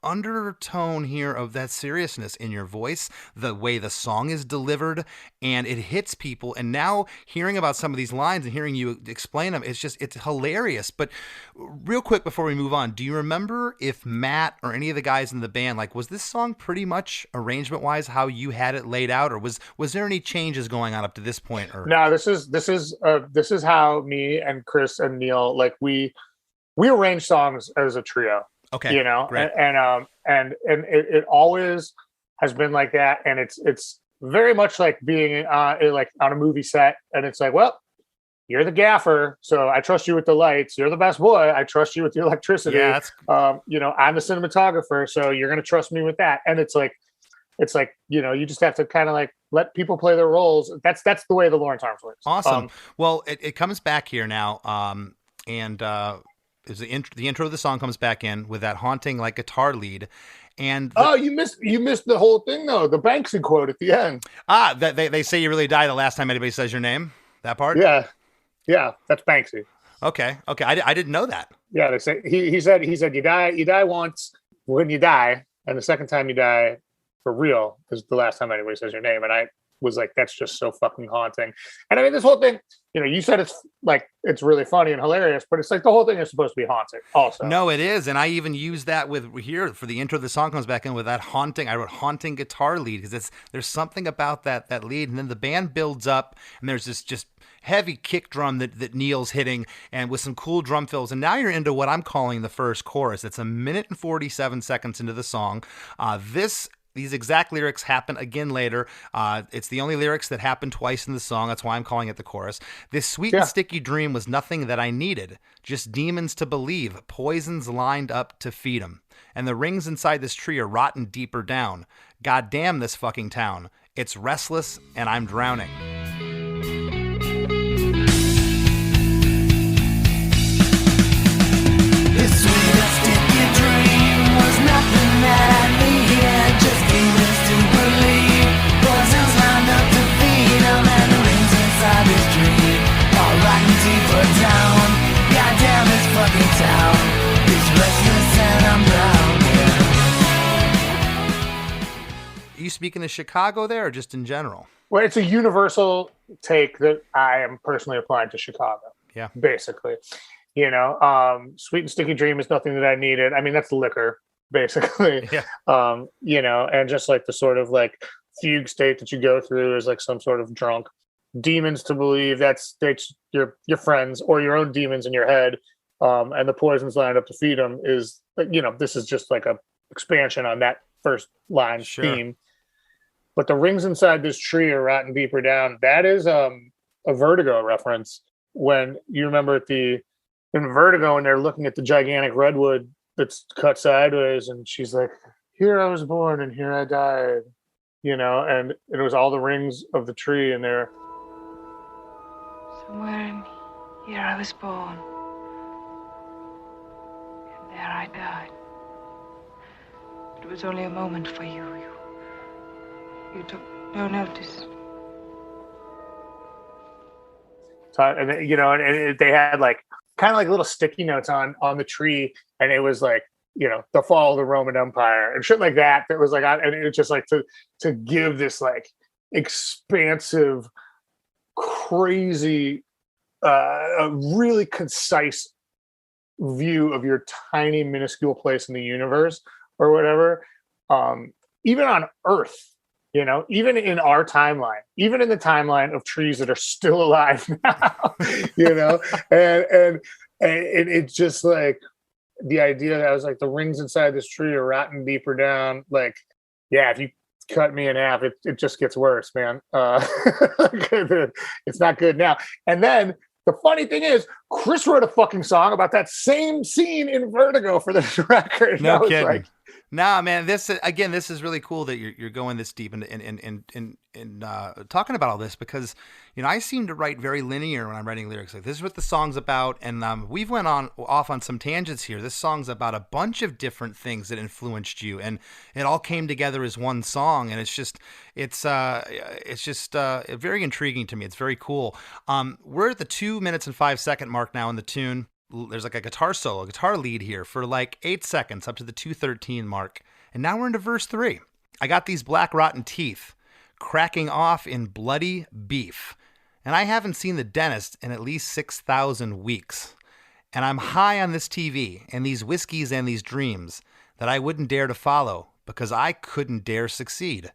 undertone here of that seriousness in your voice, the way the song is delivered, and it hits people. And now hearing about some of these lines and hearing you explain them, it's hilarious. But real quick before we move on, do you remember if Matt or any of the guys in the band, like, was this song pretty much arrangement wise how you had it laid out, or was there any changes going on up to this point? Or no, this is how me and Chris and Neil, like we arrange songs as a trio. Okay. Great. And it always has been like that. And it's very much like being like on a movie set. And it's like, well, you're the gaffer, so I trust you with the lights. You're the best boy. I trust you with the electricity. Yeah, I'm the cinematographer, so you're going to trust me with that. And it's like, you just have to kind of like let people play their roles. That's the way the Lawrence Arms works. Awesome. Well, it comes back here now. Is the intro of the song comes back in with that haunting like guitar lead, and you missed the whole thing though, the Banksy quote at the end. That they say you really die the last time anybody says your name. That part. Yeah, that's Banksy. Okay, I didn't know that. Yeah, they say he said you die once when you die, and the second time you die for real is the last time anybody says your name. And was like, that's just so fucking haunting. And I mean, this whole thing, you know, you said it's like, it's really funny and hilarious, but it's like the whole thing is supposed to be haunting also. No, it is. And I even use that with here for the intro. The song comes back in with that haunting. I wrote haunting guitar lead because there's something about that lead. And then the band builds up and there's this just heavy kick drum that Neil's hitting and with some cool drum fills. And now you're into what I'm calling the first chorus. It's a minute and 47 seconds into the song. These exact lyrics happen again later. It's the only lyrics that happen twice in the song. That's why I'm calling it the chorus. This sweet and sticky dream was nothing that I needed. Just demons to believe, poisons lined up to feed 'em. And the rings inside this tree are rotten deeper down. God damn this fucking town. It's restless and I'm drowning. This sweet and sticky dream was nothing that I needed. Just demons to believe, poisons lined up to feed 'em, and the rings inside this tree are rotten deeper down. Goddamn this fucking town, it's restless and I'm drowning. Are you speaking of Chicago there or just in general? Well, it's a universal take that I am personally applying to Chicago. Yeah. Basically. You know, sweet and sticky dream is nothing that I needed. I mean, that's liquor, basically. Yeah. You know, and just like the sort of like fugue state that you go through is like some sort of drunk. Demons to believe, that's your friends or your own demons in your head. And the poisons lined up to feed them is, you know, this is just like a expansion on that first line theme. But the rings inside this tree are rotten deeper down. That is a Vertigo reference. When you remember in Vertigo, when they're looking at the gigantic redwood that's cut sideways, and she's like, "Here I was born, and here I died," you know, and it was all the rings of the tree in there. Somewhere in here I was born, and there I died. It was only a moment for you. You took no notice. And you know, and they had like kind of like little sticky notes on the tree, and it was like, you know, the fall of the Roman Empire and shit like that. That was like, and it was just like to give this like expansive, crazy, a really concise view of your tiny, minuscule place in the universe or whatever. Even on Earth, you know, even in our timeline, even in the timeline of trees that are still alive now, you know, and it's just like the idea that I was like, the rings inside this tree are rotten deeper down. Like, yeah, if you cut me in half, it just gets worse, man. It's not good now. And then the funny thing is, Chris wrote a fucking song about that same scene in Vertigo for this record. No kidding. Like, nah, man. This is really cool that you're going this deep in talking about all this, because, you know, I seem to write very linear when I'm writing lyrics. Like, this is what the song's about, and we've went off on some tangents here. This song's about a bunch of different things that influenced you, and it all came together as one song. And it's very intriguing to me. It's very cool. We're at the 2 minutes and 5 second mark now in the tune. There's like a guitar solo, a guitar lead here for like 8 seconds up to the 2:13 mark. And now we're into verse 3. I got these black rotten teeth cracking off in bloody beef. And I haven't seen the dentist in at least 6,000 weeks. And I'm high on this TV and these whiskeys and these dreams that I wouldn't dare to follow because I couldn't dare succeed.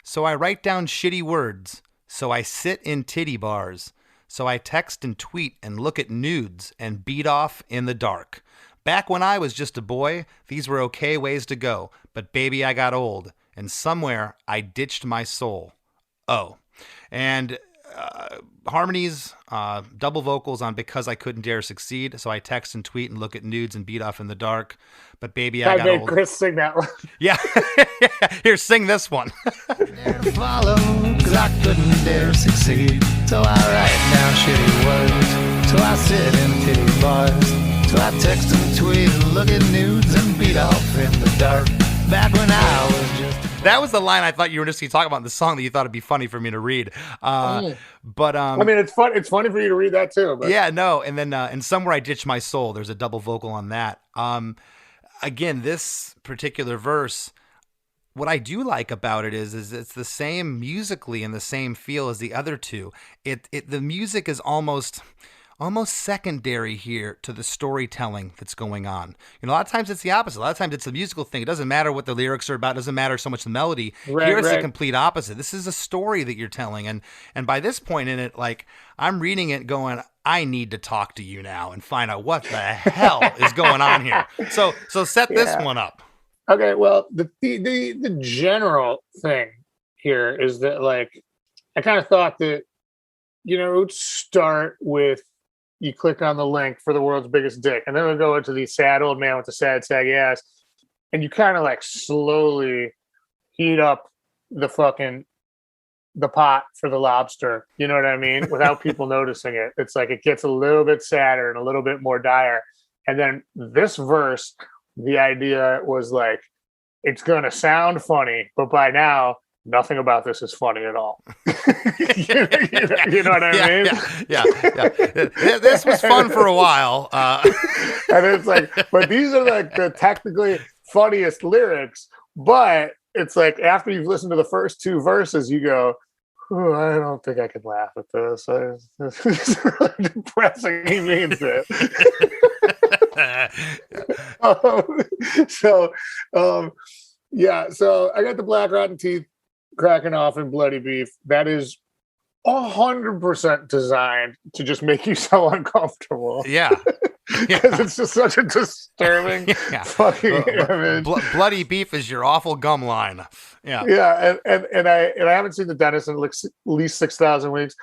So I write down shitty words. So I sit in titty bars. So I text and tweet and look at nudes and beat off in the dark. Back when I was just a boy, these were okay ways to go. But baby, I got old. And somewhere I ditched my soul. Oh. And harmonies, double vocals on Because I Couldn't Dare Succeed. So I text and tweet and look at nudes and beat off in the dark. But baby, I got old. I made Chris sing that one. Yeah. Here, sing this one. Dare to follow, 'cause I couldn't dare succeed. So I write down shitty words. So I sit in titty bars. So I text and tweet and look at nudes and beat off in the dark. Back when I was just... That was the line I thought you were just going to talk about in the song that you thought it'd be funny for me to read. But I mean, it's fun. It's funny for you to read that too. But. Yeah, no. And then and Somewhere I Ditched My Soul, there's a double vocal on that. Again, this particular verse, what I do like about it is it's the same musically and the same feel as the other two. The music is almost secondary here to the storytelling that's going on. A lot of times it's the opposite. A lot of times it's a musical thing. It doesn't matter what the lyrics are about. It doesn't matter so much the melody. Here it's the complete opposite. This is a story that you're telling. And by this point in it, like, I'm reading it going, I need to talk to you now and find out what the hell is going on here. So set this one up. Okay, well, the general thing here is that, like, I kind of thought that, it would start with, you click on the link for the world's biggest dick, and then we'll go into the sad old man with the sad, saggy ass, and you kind of like slowly heat up the pot for the lobster, you know what I mean? Without people noticing it. It's like it gets a little bit sadder and a little bit more dire. And then this verse, the idea was like, it's going to sound funny, but by now, nothing about this is funny at all. you know what I mean? Yeah. This was fun for a while. And it's like, but these are like the technically funniest lyrics. But it's like, after you've listened to the first two verses, you go, oh, I don't think I can laugh at this. This is really depressing. He means it. So I got the Black Rotten Teeth cracking off in Bloody Beef. That is 100% designed to just make you so uncomfortable. Yeah. Because it's just such a disturbing fucking image. Bloody Beef is your awful gum line. Yeah. Yeah. And I haven't seen the dentist in at least 6,000 weeks.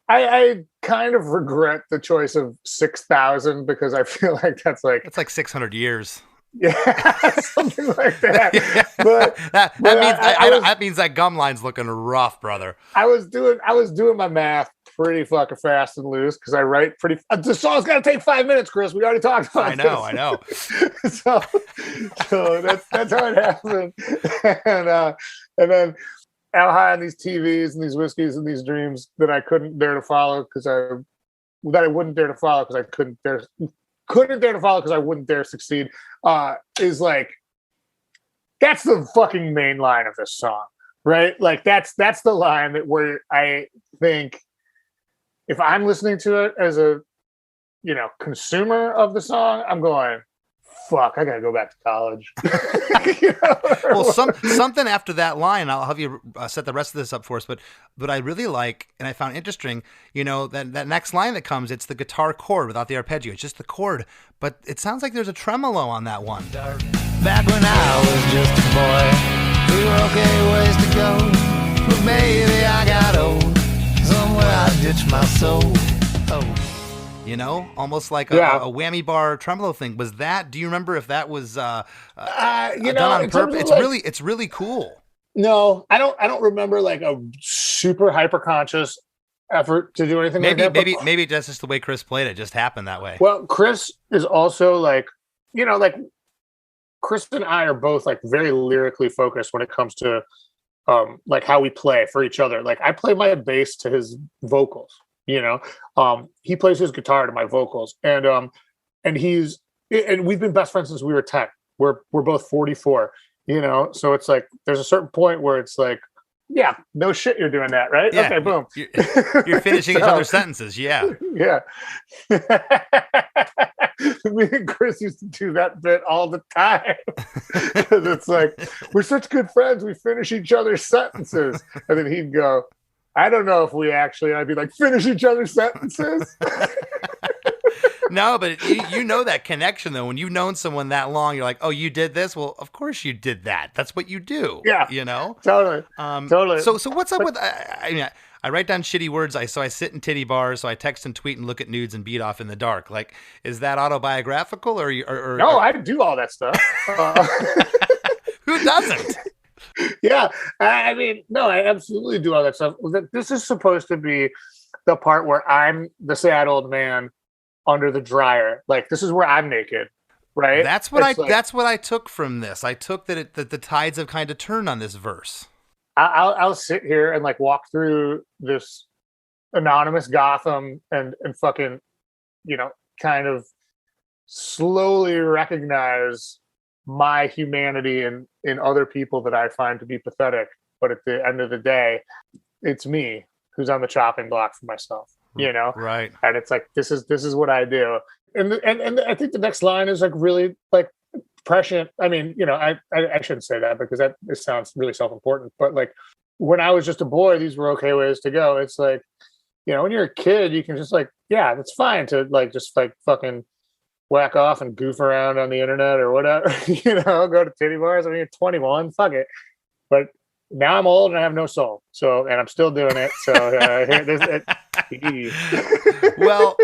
I kind of regret the choice of 6,000 because I feel like that's like 600 years. Yeah, something like that. But that means that gum line's looking rough, brother. I was doing my math pretty fucking fast and loose because I write pretty. This song's got to take 5 minutes, Chris. We already talked about it. I know. so that's how it happened. And then out high on these TVs and these whiskeys and these dreams that I couldn't dare to follow because I wouldn't dare to follow because I couldn't dare to follow because I wouldn't dare succeed, is like, that's the fucking main line of this song, right? Like that's the line that where I think if I'm listening to it as a, consumer of the song, I'm going, fuck, I gotta go back to college. Well, something after that line, I'll have you set the rest of this up for us, but I really like, and I found interesting, that next line that comes, it's the guitar chord without the arpeggio. It's just the chord, but it sounds like there's a tremolo on that one. Back when I was just a boy, we were okay ways to go, but maybe I got old, somewhere I ditched my soul. Almost like a whammy bar tremolo thing. Was that? Do you remember if that was done on purpose? It's really cool. No, I don't remember like a super hyper conscious effort to do anything like that. Maybe that's just the way Chris played it. Just happened that way. Well, Chris is also like, like Chris and I are both like very lyrically focused when it comes to like how we play for each other. Like I play my bass to his vocals. He plays his guitar to my vocals, and we've been best friends since we were 10. We're both 44, so it's like there's a certain point where it's like, yeah, no shit, you're doing that, right? Yeah. Okay, boom. You're finishing each other's sentences. Yeah. Yeah. Me and Chris used to do that bit all the time. Because it's like, we're such good friends, we finish each other's sentences. And then he'd go, I don't know if we actually, I'd be like, finish each other's sentences. No, but you know that connection though. When you've known someone that long, you're like, oh, you did this? Well, of course you did that. That's what you do. Yeah. Totally. Totally. So what's up with, I write down shitty words. I sit in titty bars. So I text and tweet and look at nudes and beat off in the dark. Like, is that autobiographical or no, I do all that stuff. Who doesn't? Yeah. No, I absolutely do all that stuff. This is supposed to be the part where I'm the sad old man under the dryer. Like, this is where I'm naked, right? That's what I took from this. I took that the tides have kind of turned on this verse. I'll sit here and like walk through this anonymous Gotham and fucking, kind of slowly recognize my humanity in other people that I find to be pathetic. But at the end of the day, it's me who's on the chopping block for myself, you know? Right. And it's like, this is what I do. And I think the next line is like really like prescient. I mean, you know, I shouldn't say that because it sounds really self-important, but like when I was just a boy, these were okay ways to go. It's like, you know, when you're a kid, you can just like, yeah, that's fine to like, just like fucking whack off and goof around on the internet or whatever, you know, go to titty bars. I mean, you're 21, fuck it. But now I'm old and I have no soul. So, and I'm still doing it. So, well,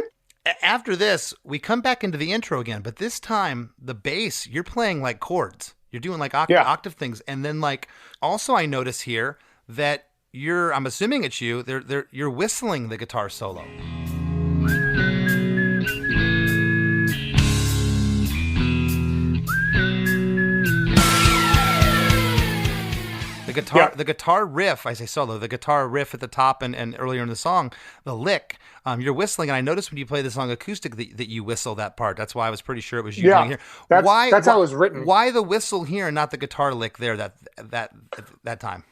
after this, we come back into the intro again, but this time the bass, you're playing like chords. You're doing like octave things. And then like, also I notice here that I'm assuming it's you, you're whistling the guitar solo. The guitar riff, I say solo, the guitar riff at the top and earlier in the song, the lick, you're whistling. And I noticed when you play the song acoustic that you whistle that part. That's why I was pretty sure it was you doing here. That's how it was written. Why the whistle here and not the guitar lick there that time?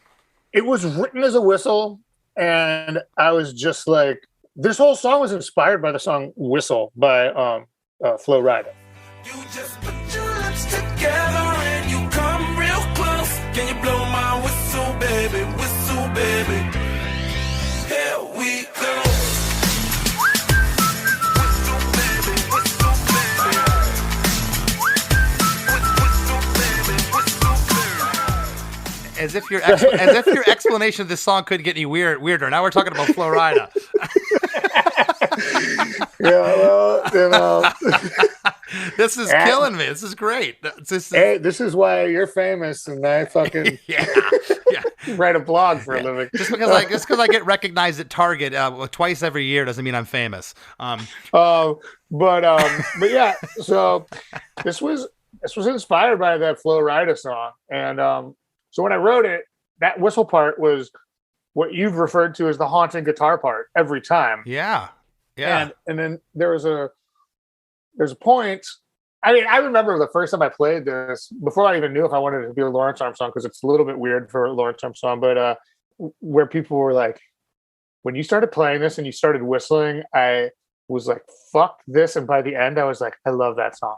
It was written as a whistle. And I was just like, this whole song was inspired by the song Whistle by Flo Rida. You just put your lips together and you come real close. Can you blow my whistle, baby? Whistle, baby. Here we go. Whistle, baby. Whistle, baby. Whistle, baby. Whistle, baby. As if your explanation of this song couldn't get any weirder. Now we're talking about Flo Rida. Yeah, well, you know. This is killing me. This is great. Hey, this is why you're famous, and I fucking write a blog for a living. Just because I get recognized at Target twice every year doesn't mean I'm famous. But yeah. So this was inspired by that Flo Rida song, and so when I wrote it, that whistle part was what you've referred to as the haunting guitar part every time. Yeah. And then there's a point. I mean, I remember the first time I played this before I even knew if I wanted it to be a Lawrence Armstrong, because it's a little bit weird for a Lawrence Armstrong, but where people were like, when you started playing this and you started whistling, I was like, fuck this. And by the end, I was like, I love that song.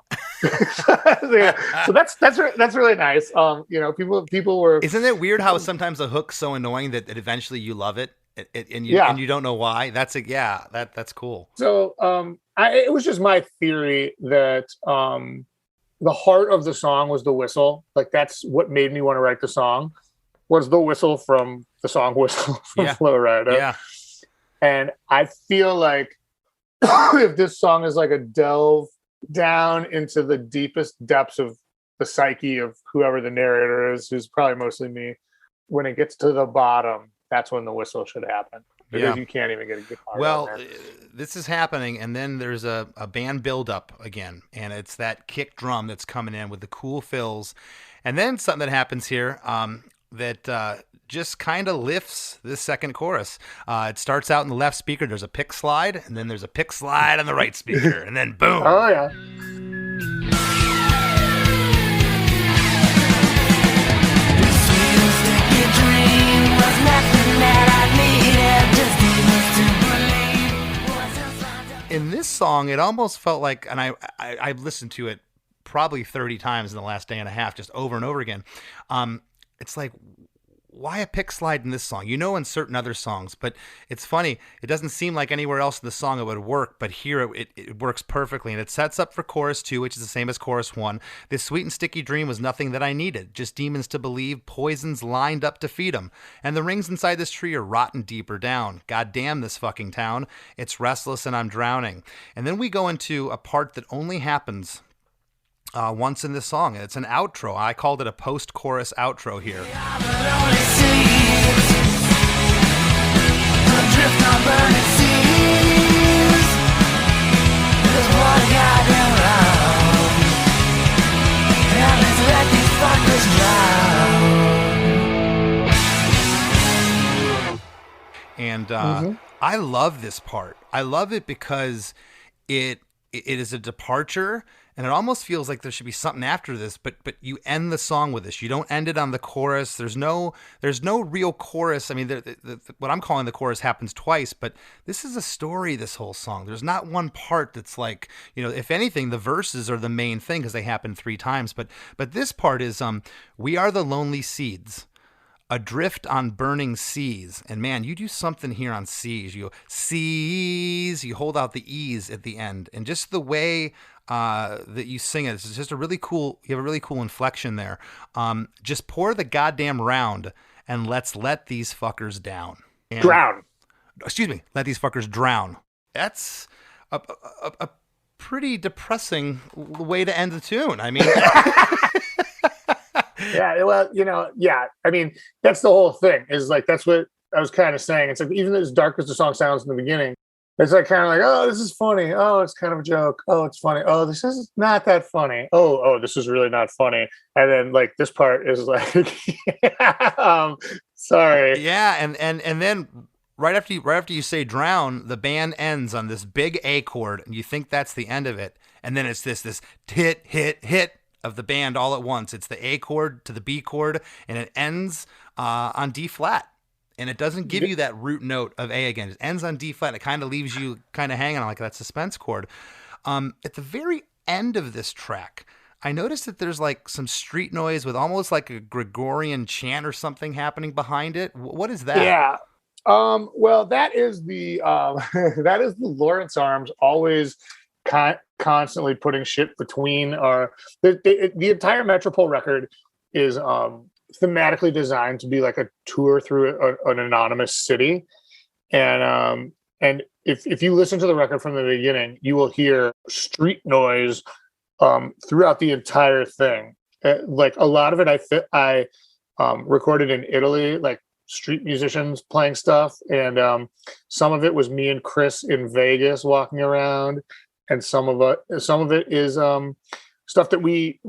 So that's really nice. You know, people were. Isn't it weird how sometimes a hook's so annoying that eventually you love it? And you don't know why. That's cool. So it was just my theory that the heart of the song was the whistle. Like that's what made me want to write the song, was the whistle from the song Whistle from Flo Rida. Yeah. And I feel like if this song is like a delve down into the deepest depths of the psyche of whoever the narrator is, who's probably mostly me, when it gets to the bottom, that's when the whistle should happen, because you can't even get a guitar. Well, this is happening, and then there's a band build-up again, and it's that kick drum that's coming in with the cool fills, and then something that happens here that just kind of lifts this second chorus. It starts out in the left speaker. There's a pick slide, and then there's a pick slide on the right speaker, and then boom. Oh, yeah. In this song, it almost felt like, and I've listened to it probably 30 times in the last day and a half, just over and over again. It's like, why a pick slide in this song? You know, in certain other songs, but it's funny. It doesn't seem like anywhere else in the song it would work, but here it works perfectly. And it sets up for chorus 2, which is the same as chorus 1. This sweet and sticky dream was nothing that I needed. Just demons to believe, poisons lined up to feed 'em. And the rings inside this tree are rotten deeper down. God damn this fucking town. It's restless and I'm drowning. And then we go into a part that only happens once in this song. It's an outro. I called it a post-chorus outro here. And I love this part. I love it because it it is a departure, and it almost feels like there should be something after this, but you end the song with this. You don't end it on the chorus. There's no real chorus. I mean, what I'm calling the chorus happens twice, but this is a story, this whole song. There's not one part that's like, if anything, the verses are the main thing because they happen 3 times, but this part is, we are the lonely seeds, adrift on burning seas. And man, you do something here on seas. You go, seas, you hold out the E's at the end. And just the way that you sing it, it's just you have a really cool inflection there. Just pour the goddamn round and let's let these fuckers down. Drown. Excuse me, let these fuckers drown. That's a pretty depressing way to end the tune. I mean... Yeah, well, I mean, that's the whole thing, is like, that's what I was kind of saying. It's like, even as dark as the song sounds in the beginning, it's like kind of like, oh, this is funny. Oh, it's kind of a joke. Oh, it's funny. Oh, this is not that funny. Oh, this is really not funny. And then like this part is like, sorry. Yeah, and then right after you say drown, the band ends on this big A chord, and you think that's the end of it, and then it's this hit of the band all at once. It's the A chord to the B chord, and it ends on D flat. And it doesn't give you that root note of A again. It ends on D flat. It kind of leaves you kind of hanging on like that suspense chord. At the very end of this track, I noticed that there's like some street noise with almost like a Gregorian chant or something happening behind it. What is that? Yeah. Well, that is the that is the Lawrence Arms always constantly putting shit between the entire Metropole record is thematically designed to be like a tour through an anonymous city, and if you listen to the record from the beginning, you will hear street noise throughout the entire thing. Like a lot of it I recorded in Italy, like street musicians playing stuff, and some of it was me and Chris in Vegas walking around. And some of it is stuff that we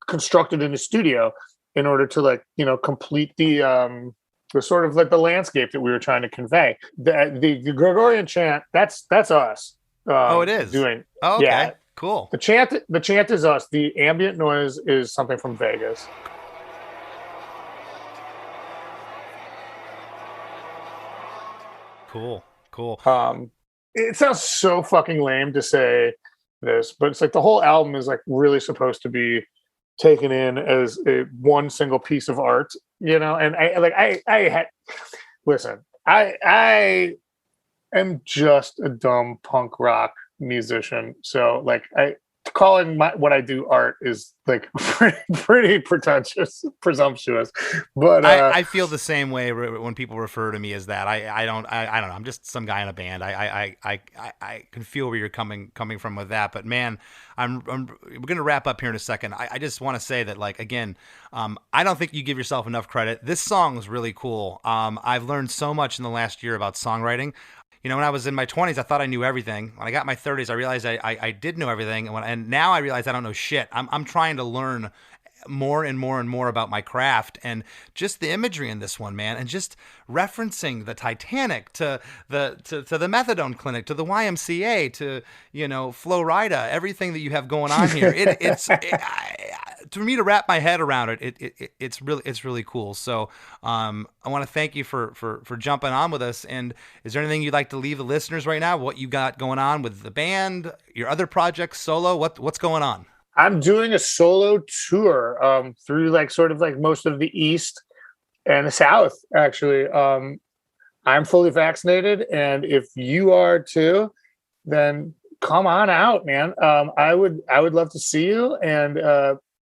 constructed in the studio in order to like complete the sort of like the landscape that we were trying to convey. The Gregorian chant, that's us. It is doing. Oh, okay. Yeah, cool. The chant is us. The ambient noise is something from Vegas. Cool. It sounds so fucking lame to say this, but it's like the whole album is like really supposed to be taken in as one single piece of art, and I am just a dumb punk rock musician. So like calling what I do art is like pretty presumptuous, but I feel the same way when people refer to me as that. I don't know. I'm just some guy in a band. I can feel where you're coming from with that. But man, we're gonna wrap up here in a second. I just want to say that, like, again, I don't think you give yourself enough credit. This song is really cool. I've learned so much in the last year about songwriting. When I was in my 20s, I thought I knew everything. When I got in my 30s, I realized I did know everything. And now I realize I don't know shit. I'm trying to learn more and more and more about my craft, and just the imagery in this one, man, and just referencing the Titanic to the methadone clinic, to the YMCA, to Flo Rida, everything that you have going on here. To me, to wrap my head around it's really cool. So I want to thank you for jumping on with us. And is there anything you'd like to leave the listeners right now? What you got going on with the band, your other projects, solo? What's going on? I'm doing a solo tour through like sort of like most of the East and the South, actually. I'm fully vaccinated, and if you are too, then come on out, man. I would love to see you, and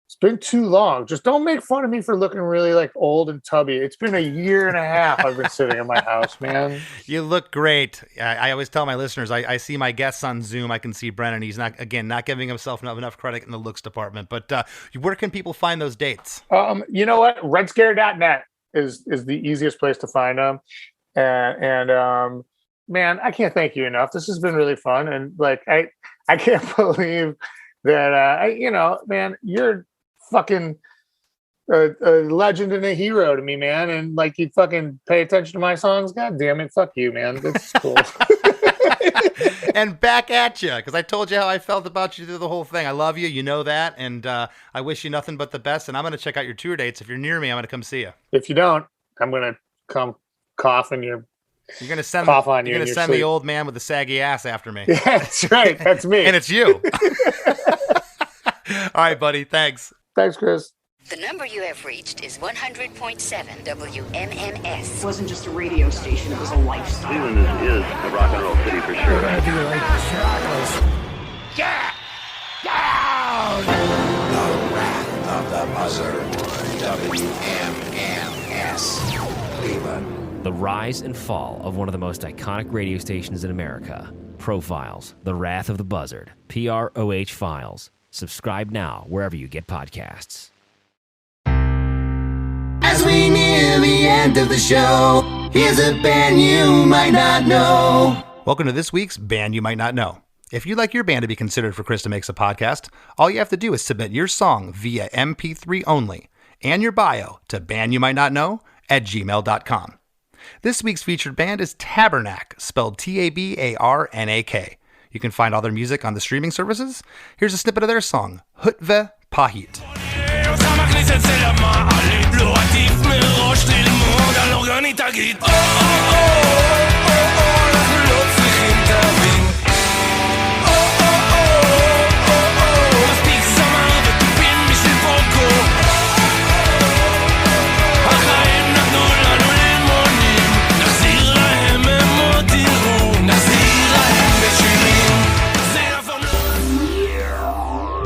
it's been too long. Just don't make fun of me for looking really like old and tubby. It's been a year and a half I've been sitting in my house, man. You look great. I always tell my listeners, I see my guests on Zoom. I can see Brennan. He's not giving himself enough credit in the looks department. But where can people find those dates? You know what? Redscare.net is the easiest place to find them. And man, I can't thank you enough. This has been really fun. And like, I can't believe that, man, you're fucking a legend and a hero to me, man. And like, you fucking pay attention to my songs. God damn it. Fuck you, man. That's cool. And back at you, because I told you how I felt about you through the whole thing. I love you. You know that. And I wish you nothing but the best. And I'm going to check out your tour dates. If you're near me, I'm going to come see you. If you don't, I'm going to come cough in your You're going to send, cough on you. You're going to send the old man with the saggy ass after me. Yeah, that's right. That's me. And it's you. All right, buddy. Thanks. Thanks, Chris. The number you have reached is 100.7 WMMS. It wasn't just a radio station, it was a lifestyle. Cleveland is a rock and roll city for sure. Get down! The Wrath of the Buzzard. WMMS. Cleveland. The rise and fall of one of the most iconic radio stations in America. Profiles, The Wrath of the Buzzard. PROH Files. Subscribe now wherever you get podcasts. As we near the end of the show, here's a band you might not know. Welcome to this week's Band You Might Not Know. If you'd like your band to be considered for Chris DeMakes a Podcast, all you have to do is submit your song via MP3 only and your bio to bandyoumightnotknow@gmail.com. This week's featured band is Tabernak, spelled Tabarnak. You can find all their music on the streaming services. Here's a snippet of their song, Hutve Pahit.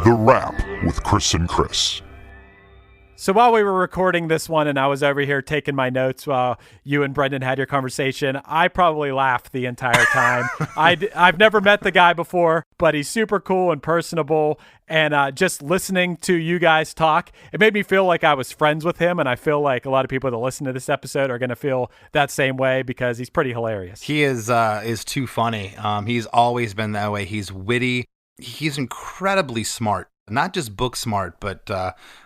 The Wrap with Chris and Chris. So while we were recording this one and I was over here taking my notes while you and Brendan had your conversation, I probably laughed the entire time. I've never met the guy before, but he's super cool and personable. And just listening to you guys talk, it made me feel like I was friends with him. And I feel like a lot of people that listen to this episode are going to feel that same way because he's pretty hilarious. He is too funny. He's always been that way. He's witty. He's incredibly smart. Not just book smart, but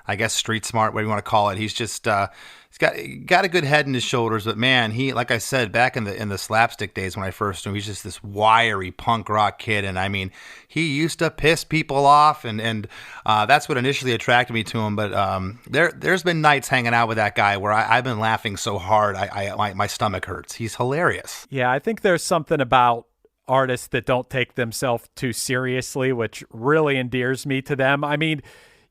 I guess street smart, whatever you want to call it. He's just he's got a good head in his shoulders. But man, he, like I said, back in the slapstick days when I first knew him, he's just this wiry punk rock kid. And I mean, he used to piss people off, and that's what initially attracted me to him. But there's been nights hanging out with that guy where I've been laughing so hard my stomach hurts. He's hilarious. Yeah, I think there's something about artists that don't take themselves too seriously, which really endears me to them. I mean,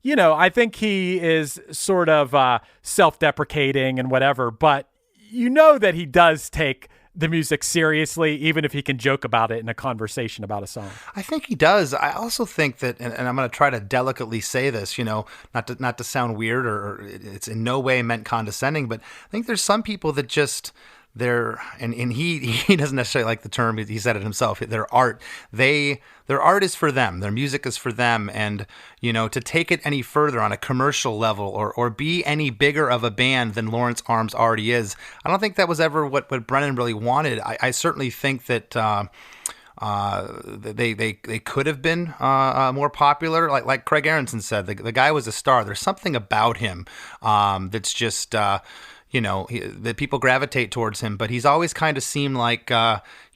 you know, I think he is sort of self-deprecating and whatever, but you know that he does take the music seriously, even if he can joke about it in a conversation about a song. I think he does. I also think that, and I'm going to try to delicately say this, you know, not to sound weird or it's in no way meant condescending, but I think there's some people that just... and he doesn't necessarily like the term, he said it himself, their art is for them, their music is for them, and you know, to take it any further on a commercial level or be any bigger of a band than Lawrence Arms already is, I don't think that was ever what Brennan really wanted. I certainly think that they could have been more popular, like Craig Aronson said. The guy was a star. There's something about him that's just you know, that people gravitate towards him, but he's always kind of seemed like,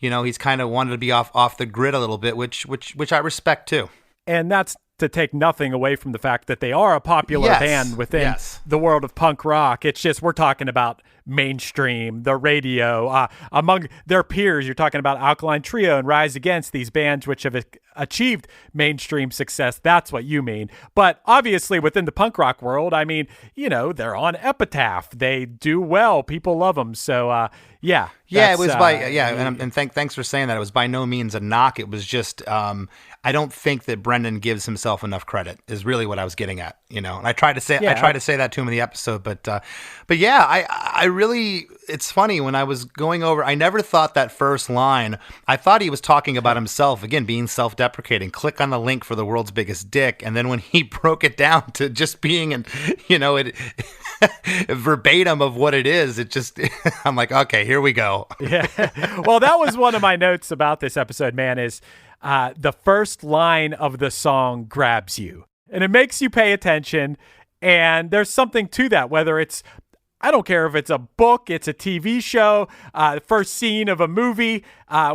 you know, he's kind of wanted to be off the grid a little bit, which I respect too. And that's to take nothing away from the fact that they are a popular band within the world of punk rock. It's just, we're talking about mainstream, the radio, among their peers. You're talking about Alkaline Trio and Rise Against, these bands which have achieved mainstream success. That's what you mean. But obviously within the punk rock world, I mean, you know, they're on Epitaph. They do well. People love them. So, yeah. Yeah, it was and thanks for saying that. It was by no means a knock. It was just, I don't think that Brendan gives himself enough credit is really what I was getting at, you know. And I tried to say that to him in the episode, but yeah, I really, it's funny when I was going over, I never thought that first line, I thought he was talking about himself, again, being self-deprecating, click on the link for the world's biggest dick. And then when he broke it down to just being, you know, it verbatim of what it is, it just, I'm like, okay, here we go. Yeah. Well, that was one of my notes about this episode, man, is the first line of the song grabs you and it makes you pay attention. And there's something to that, whether it's I don't care if it's a book, it's a TV show, first scene of a movie.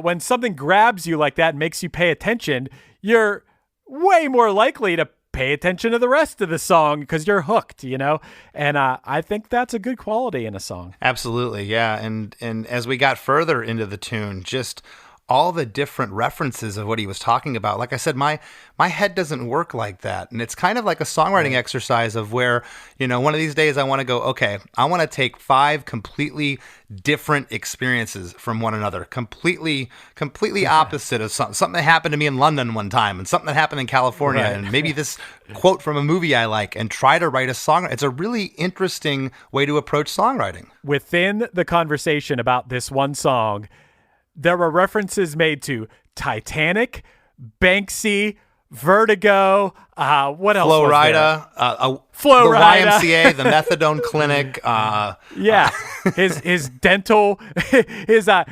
When something grabs you like that and makes you pay attention, you're way more likely to pay attention to the rest of the song because you're hooked, And I think that's a good quality in a song. Absolutely, yeah. And as we got further into the tune, just all the different references of what he was talking about. Like I said, my head doesn't work like that. And it's kind of like a songwriting exercise of where, one of these days I want to go, okay, I want to take 5 completely different experiences from one another, completely opposite of something that happened to me in London one time and something that happened in California and maybe this quote from a movie I like, and try to write a song. It's a really interesting way to approach songwriting. Within the conversation about this one song, there were references made to Titanic, Banksy, Vertigo, what else? Flo Rida, the Rida. YMCA, the Methadone Clinic. His dental,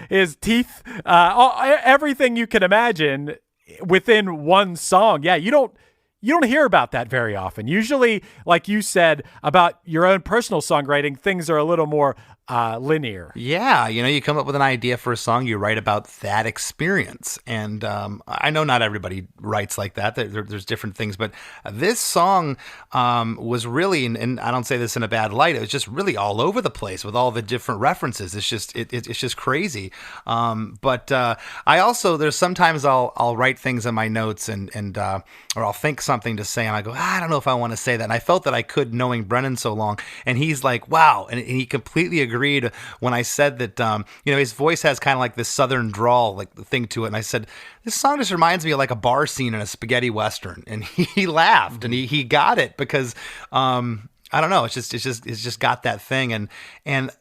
his teeth, everything you can imagine within one song. Yeah, you don't hear about that very often. Usually, like you said about your own personal songwriting, things are a little more linear. Yeah, you come up with an idea for a song, you write about that experience. And I know not everybody writes like that. There's different things, but this song was really, and I don't say this in a bad light, it was just really all over the place with all the different references. It's just it's just crazy. But I also, there's sometimes I'll write things in my notes and or I'll think something to say and I go, I don't know if I want to say that. And I felt that I could, knowing Brennan so long. And he's like, wow. And he completely agreed when I said that, his voice has kind of like this southern drawl, like the thing to it. And I said, this song just reminds me of like a bar scene in a spaghetti Western. And he laughed and he got it because, I don't know. It's just got that thing. And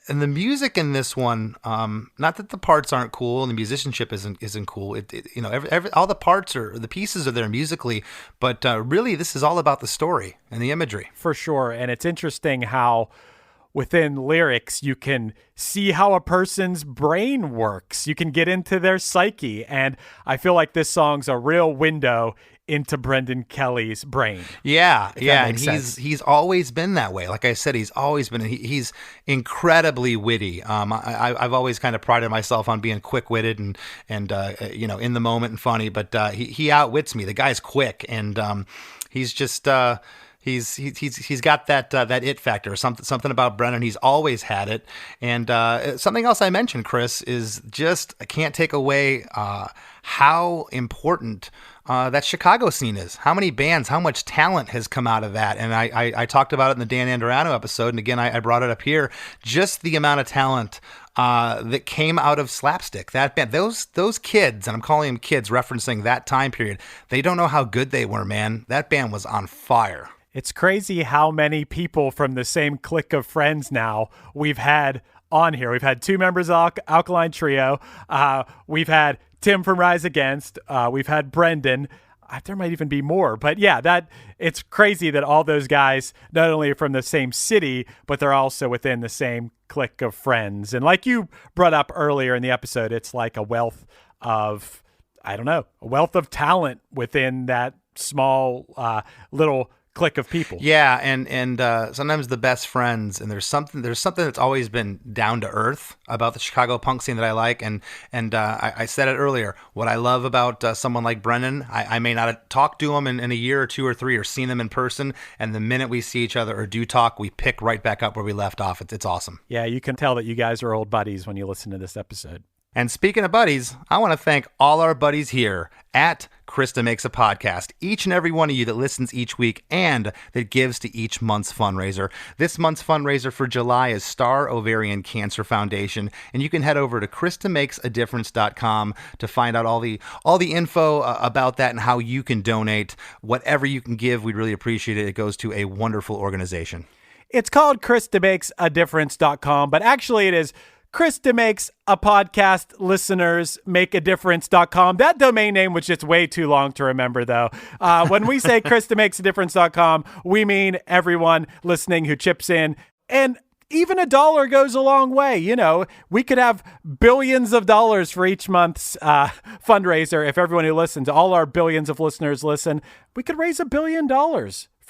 the music in this one, not that the parts aren't cool and the musicianship isn't cool. All the parts the pieces are there musically, but really this is all about the story and the imagery. For sure. And it's interesting how within lyrics, you can see how a person's brain works. You can get into their psyche. And I feel like this song's a real window into Brendan Kelly's brain. Yeah. And he's always been that way. Like I said, he's always been, he's incredibly witty. I've always kind of prided myself on being quick-witted and in the moment and funny, but he outwits me. The guy's quick and he's just... He's got that it factor, something about Brennan. He's always had it. And something else I mentioned, Chris, is just I can't take away how important that Chicago scene is. How many bands, how much talent has come out of that. And I talked about it in the Dan Andorano episode. And again, I brought it up here. Just the amount of talent that came out of Slapstick. That band, those kids, and I'm calling them kids, referencing that time period, they don't know how good they were, man. That band was on fire. It's crazy how many people from the same clique of friends now we've had on here. We've had 2 members of Alkaline Trio. We've had Tim from Rise Against. We've had Brendan. There might even be more. But yeah, it's crazy that all those guys not only are from the same city, but they're also within the same clique of friends. And like you brought up earlier in the episode, it's like a wealth of, a wealth of talent within that small little clique of people. Yeah, and sometimes the best friends, and there's something that's always been down to earth about the Chicago punk scene that I like, and I said it earlier. What I love about someone like Brennan, I may not have talked to him in a year or 2 or 3 or seen him in person, and the minute we see each other or do talk, we pick right back up where we left off. It's awesome. Yeah, you can tell that you guys are old buddies when you listen to this episode. And speaking of buddies, I want to thank all our buddies here at Chris DeMakes a Podcast, each and every one of you that listens each week and that gives to each month's fundraiser. This month's fundraiser for July is Star Ovarian Cancer Foundation, and you can head over to ChrisDeMakesADifference.com to find out all the info about that and how you can donate. Whatever you can give, we'd really appreciate it. It goes to a wonderful organization. It's called ChrisDeMakesADifference.com, but actually it is Chris DeMakes a Podcast listeners make a difference.com. That domain name was just way too long to remember, though. When we say Chris DeMakes a difference.com, we mean everyone listening who chips in. And even $1 goes a long way. We could have billions of dollars for each month's fundraiser if everyone who listens, all our billions of listeners listen. We could raise $1 billion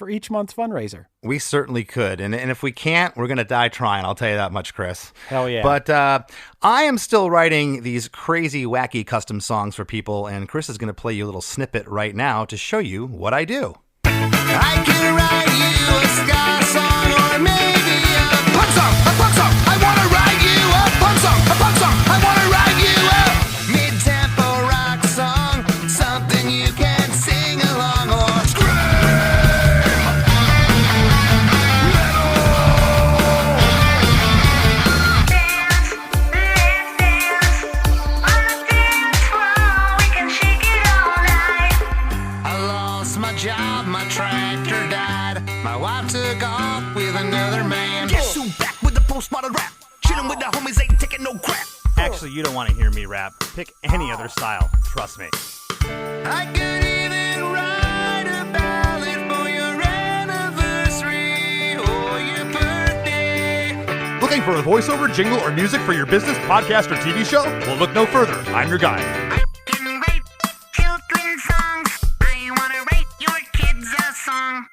for each month's fundraiser. We certainly could. And if we can't, we're going to die trying. I'll tell you that much, Chris. Hell yeah. But I am still writing these crazy, wacky custom songs for people. And Chris is going to play you a little snippet right now to show you what I do. I can write you a ska song or maybe a punk song, a punk song. I want to write you a punk song, a punk song. I want to write you a mid-tempo rock song, something you can sing along or job, my tractor died. My wife took off with another man. Guess who back with the postmodern rap? Chillin' with the homies, ain't taking no crap. Actually, you don't want to hear me rap. Pick any other style. Trust me. I could even write a ballad for your anniversary or your birthday. Looking for a voiceover, jingle, or music for your business, podcast, or TV show? Well, look no further. I'm your guy. I can write children's songs. I want to write your kids a song.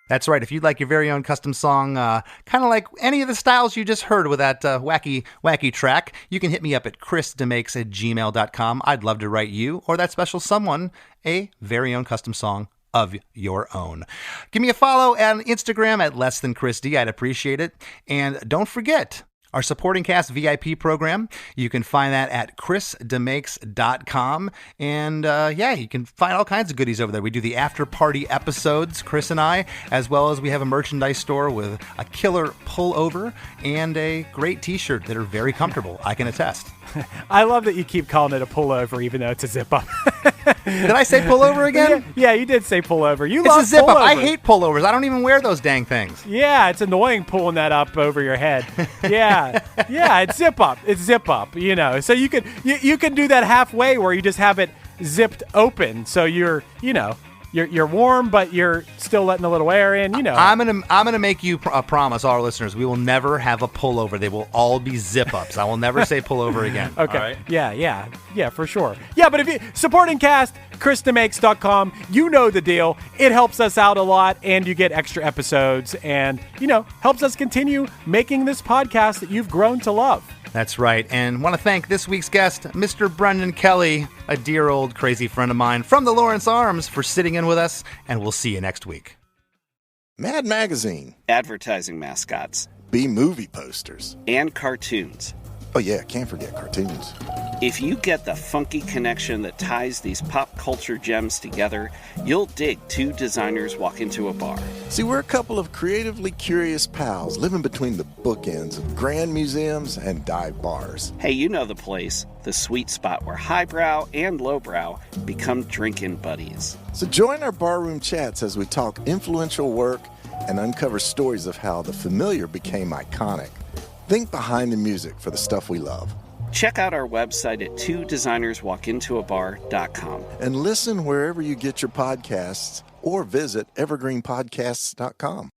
That's right. If you'd like your very own custom song, kind of like any of the styles you just heard with that wacky track, you can hit me up at chrisdemakes@gmail.com. I'd love to write you or that special someone a very own custom song of your own. Give me a follow on Instagram at LessThanChrisD. I'd appreciate it. And don't forget our supporting cast VIP program. You can find that at chrisdemakes.com. And you can find all kinds of goodies over there. We do the after party episodes, Chris and I, as well as we have a merchandise store with a killer pullover and a great t-shirt that are very comfortable. I can attest. I love that you keep calling it a pullover even though it's a zip up. Did I say pullover again? Yeah, you did say pullover. It's a zip up. I hate pullovers. I don't even wear those dang things. Yeah, it's annoying pulling that up over your head. Yeah, it's zip up. It's zip up. So you can do that halfway where you just have it zipped open, so you're warm, but you're still letting a little air in. I'm gonna make you a promise, all our listeners. We will never have a pullover. They will all be zip ups. I will never say pullover again. Okay. All right? Yeah, for sure. Yeah, but if you supporting cast, chrisdemakes.com, you know the deal. It helps us out a lot, and you get extra episodes, and helps us continue making this podcast that you've grown to love. That's right. And want to thank this week's guest, Mr. Brendan Kelly, a dear old crazy friend of mine from the Lawrence Arms, for sitting in with us, and we'll see you next week. Mad Magazine. Advertising mascots. B-movie posters. And cartoons. Oh yeah, can't forget cartoons. If you get the funky connection that ties these pop culture gems together, you'll dig Two Designers Walk Into a Bar. See, we're a couple of creatively curious pals living between the bookends of grand museums and dive bars. Hey, you know the place, the sweet spot where highbrow and lowbrow become drinking buddies. So join our barroom chats as we talk influential work and uncover stories of how the familiar became iconic. Think behind the music for the stuff we love. Check out our website at twodesignerswalkintoabar.com. And listen wherever you get your podcasts or visit evergreenpodcasts.com.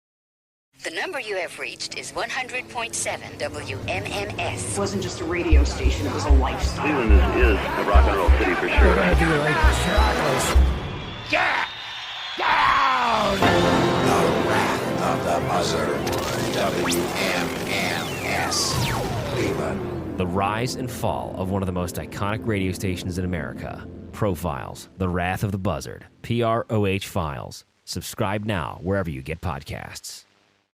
The number you have reached is 100.7 WMMS. It wasn't just a radio station, it was a lifestyle. Cleveland is a rock and roll city for sure. Yeah! Down! The Wrath of the Buzzard. WMMS. Cleveland. The rise and fall of one of the most iconic radio stations in America. Profiles, The Wrath of the Buzzard, PROH Files. Subscribe now wherever you get podcasts.